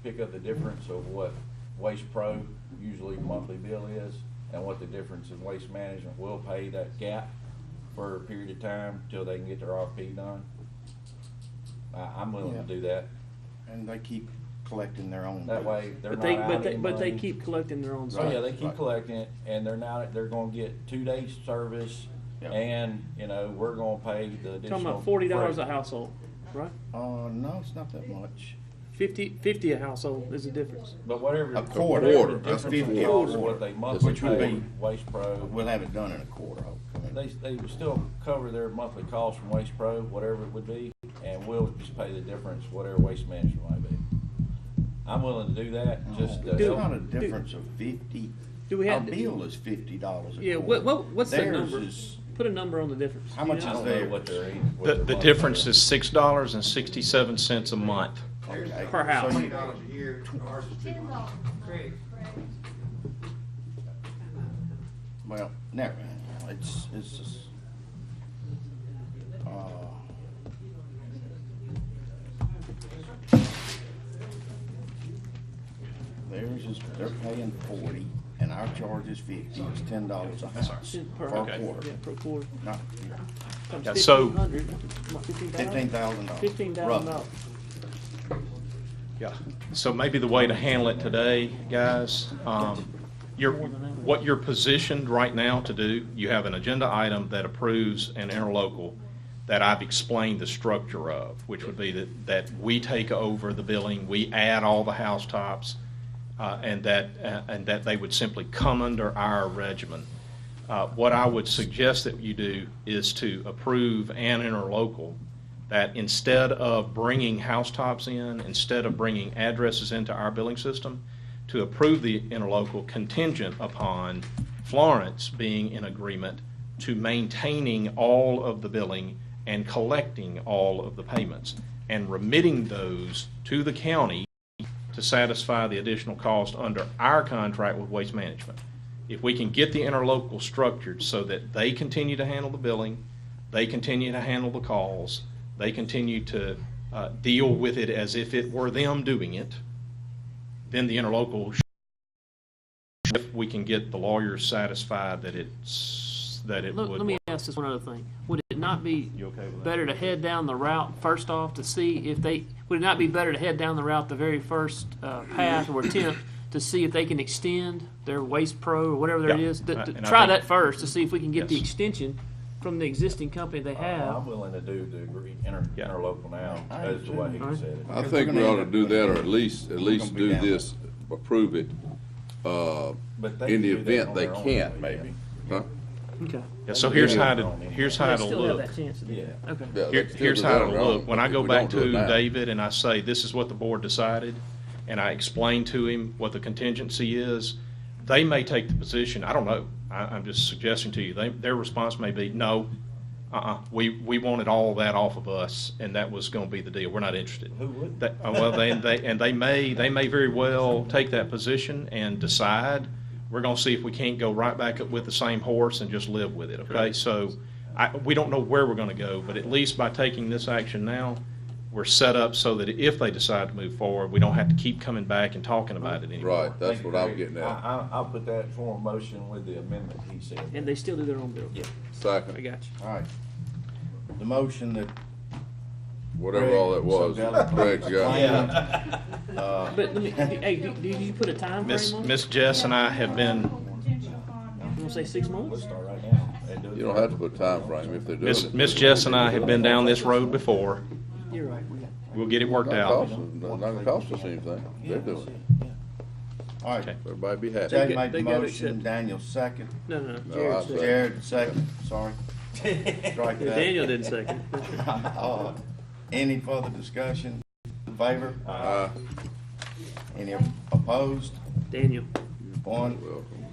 pick up the difference of what Waste Pro usually monthly bill is, and what the difference in Waste Management will pay that gap for a period of time till they can get their RFP done. I'm willing to do that. And they keep collecting their own. That way, they're But not they, out but they, any but they money. keep collecting their own Oh, stuff. yeah, they keep collecting it, and they're gonna get 2 days service, Yep. and, we're gonna pay the additional. Talking about $40 a freight. household, right? No, it's not that much. 50 a household is the difference. But whatever. A quarter. whatever the That's difference 50 is a for quarter. what they monthly Which would pay be- Waste Pro. We'll have it done in a quarter, hopefully. They would still cover their monthly cost from Waste Pro, whatever it would be, and we'll just pay the difference, whatever Waste Management might be. I'm willing to do that, just. It's not a difference of 50. Do we have Our to- bill is $50 a Yeah, quarter. what's the Theirs number? is- Put a number on the difference. How much You is know? there? What they're eating. what The their monthly difference bill is $6.67 a month. Okay. Per house. So you- a year, ours is $10. Craig. Well, never, it's just, theirs is, they're paying 40, and our charge is 50, it's $10 a house Per per house. quarter. Yeah, per quarter. Not, Times Yeah, so- 1,500, what, $15,000. $15,000. Yeah, so maybe the way to handle it today, guys, what you're positioned right now to do, you have an agenda item that approves an interlocal that I've explained the structure of, which would be that we take over the billing, we add all the housetops, and that they would simply come under our regimen. What I would suggest that you do is to approve an interlocal that instead of bringing housetops in, instead of bringing addresses into our billing system, to approve the interlocal contingent upon Florence being in agreement to maintaining all of the billing and collecting all of the payments and remitting those to the county to satisfy the additional cost under our contract with Waste Management. If we can get the interlocal structured so that they continue to handle the billing, they continue to handle the calls, they continue to deal with it as if it were them doing it, then the interlocal, if we can get the lawyers satisfied that it would. Let me ask this one other thing. Would it not be You okay with that? better to head down the route first off to see if would it not be better to head down the route the very first path or attempt to see if they can extend their Waste Pro or whatever it Yeah. is? To And I try think- that first to see if we can get the Yes. extension from the existing company they have. I'm willing to do the interlocal now, I as the way he Alright. said it. I think we ought to do that, or at least gonna be do down. this, approve it, But they in the can do that event on they their own, can't, maybe. Huh? Okay. Yeah, so here's how to They look. still have that chance to do Yeah. that. Okay. Yeah, they Here- can still Here's do how that it'll on their look. own, When I if go we back don't do to it now. David and I say, this is what the board decided, and I explain to him what the contingency is, they may take the position, I don't know, I'm just suggesting to you, their response may be, no, we wanted all that off of us, and that was gonna be the deal, we're not interested. Who would? Well, they may very well take that position and decide, we're gonna see if we can't go right back up with the same horse and just live with it, okay? So, we don't know where we're gonna go, but at least by taking this action now, we're set up so that if they decide to move forward, we don't have to keep coming back and talking about it anymore. Right, that's Thank you, what I'm Greg. getting at. I'll put that form of motion with the amendment he said. And they still do their own bill. Yeah. Second. I got you. All right. The motion that Whatever all that was, Greg's got. Yeah. But let me, hey, did you put a time frame on it? Miss Jess and I have been, You gonna say 6 months? Let's start right now. And do it. You don't have to put a time frame if they're doing it. Miss Jess and I have been down this road before. You're right. We'll get it worked Not out. not gonna cost us anything. They're doing it. All right. Okay. Everybody be happy. Jay They made the got it motion, accepted. Daniel second. No, no, No, Jared I said. second. Jared second, sorry. Strike Yeah, that. Daniel didn't second. Any further discussion? In favor? Aye. Any opposed? Daniel. One. Welcome.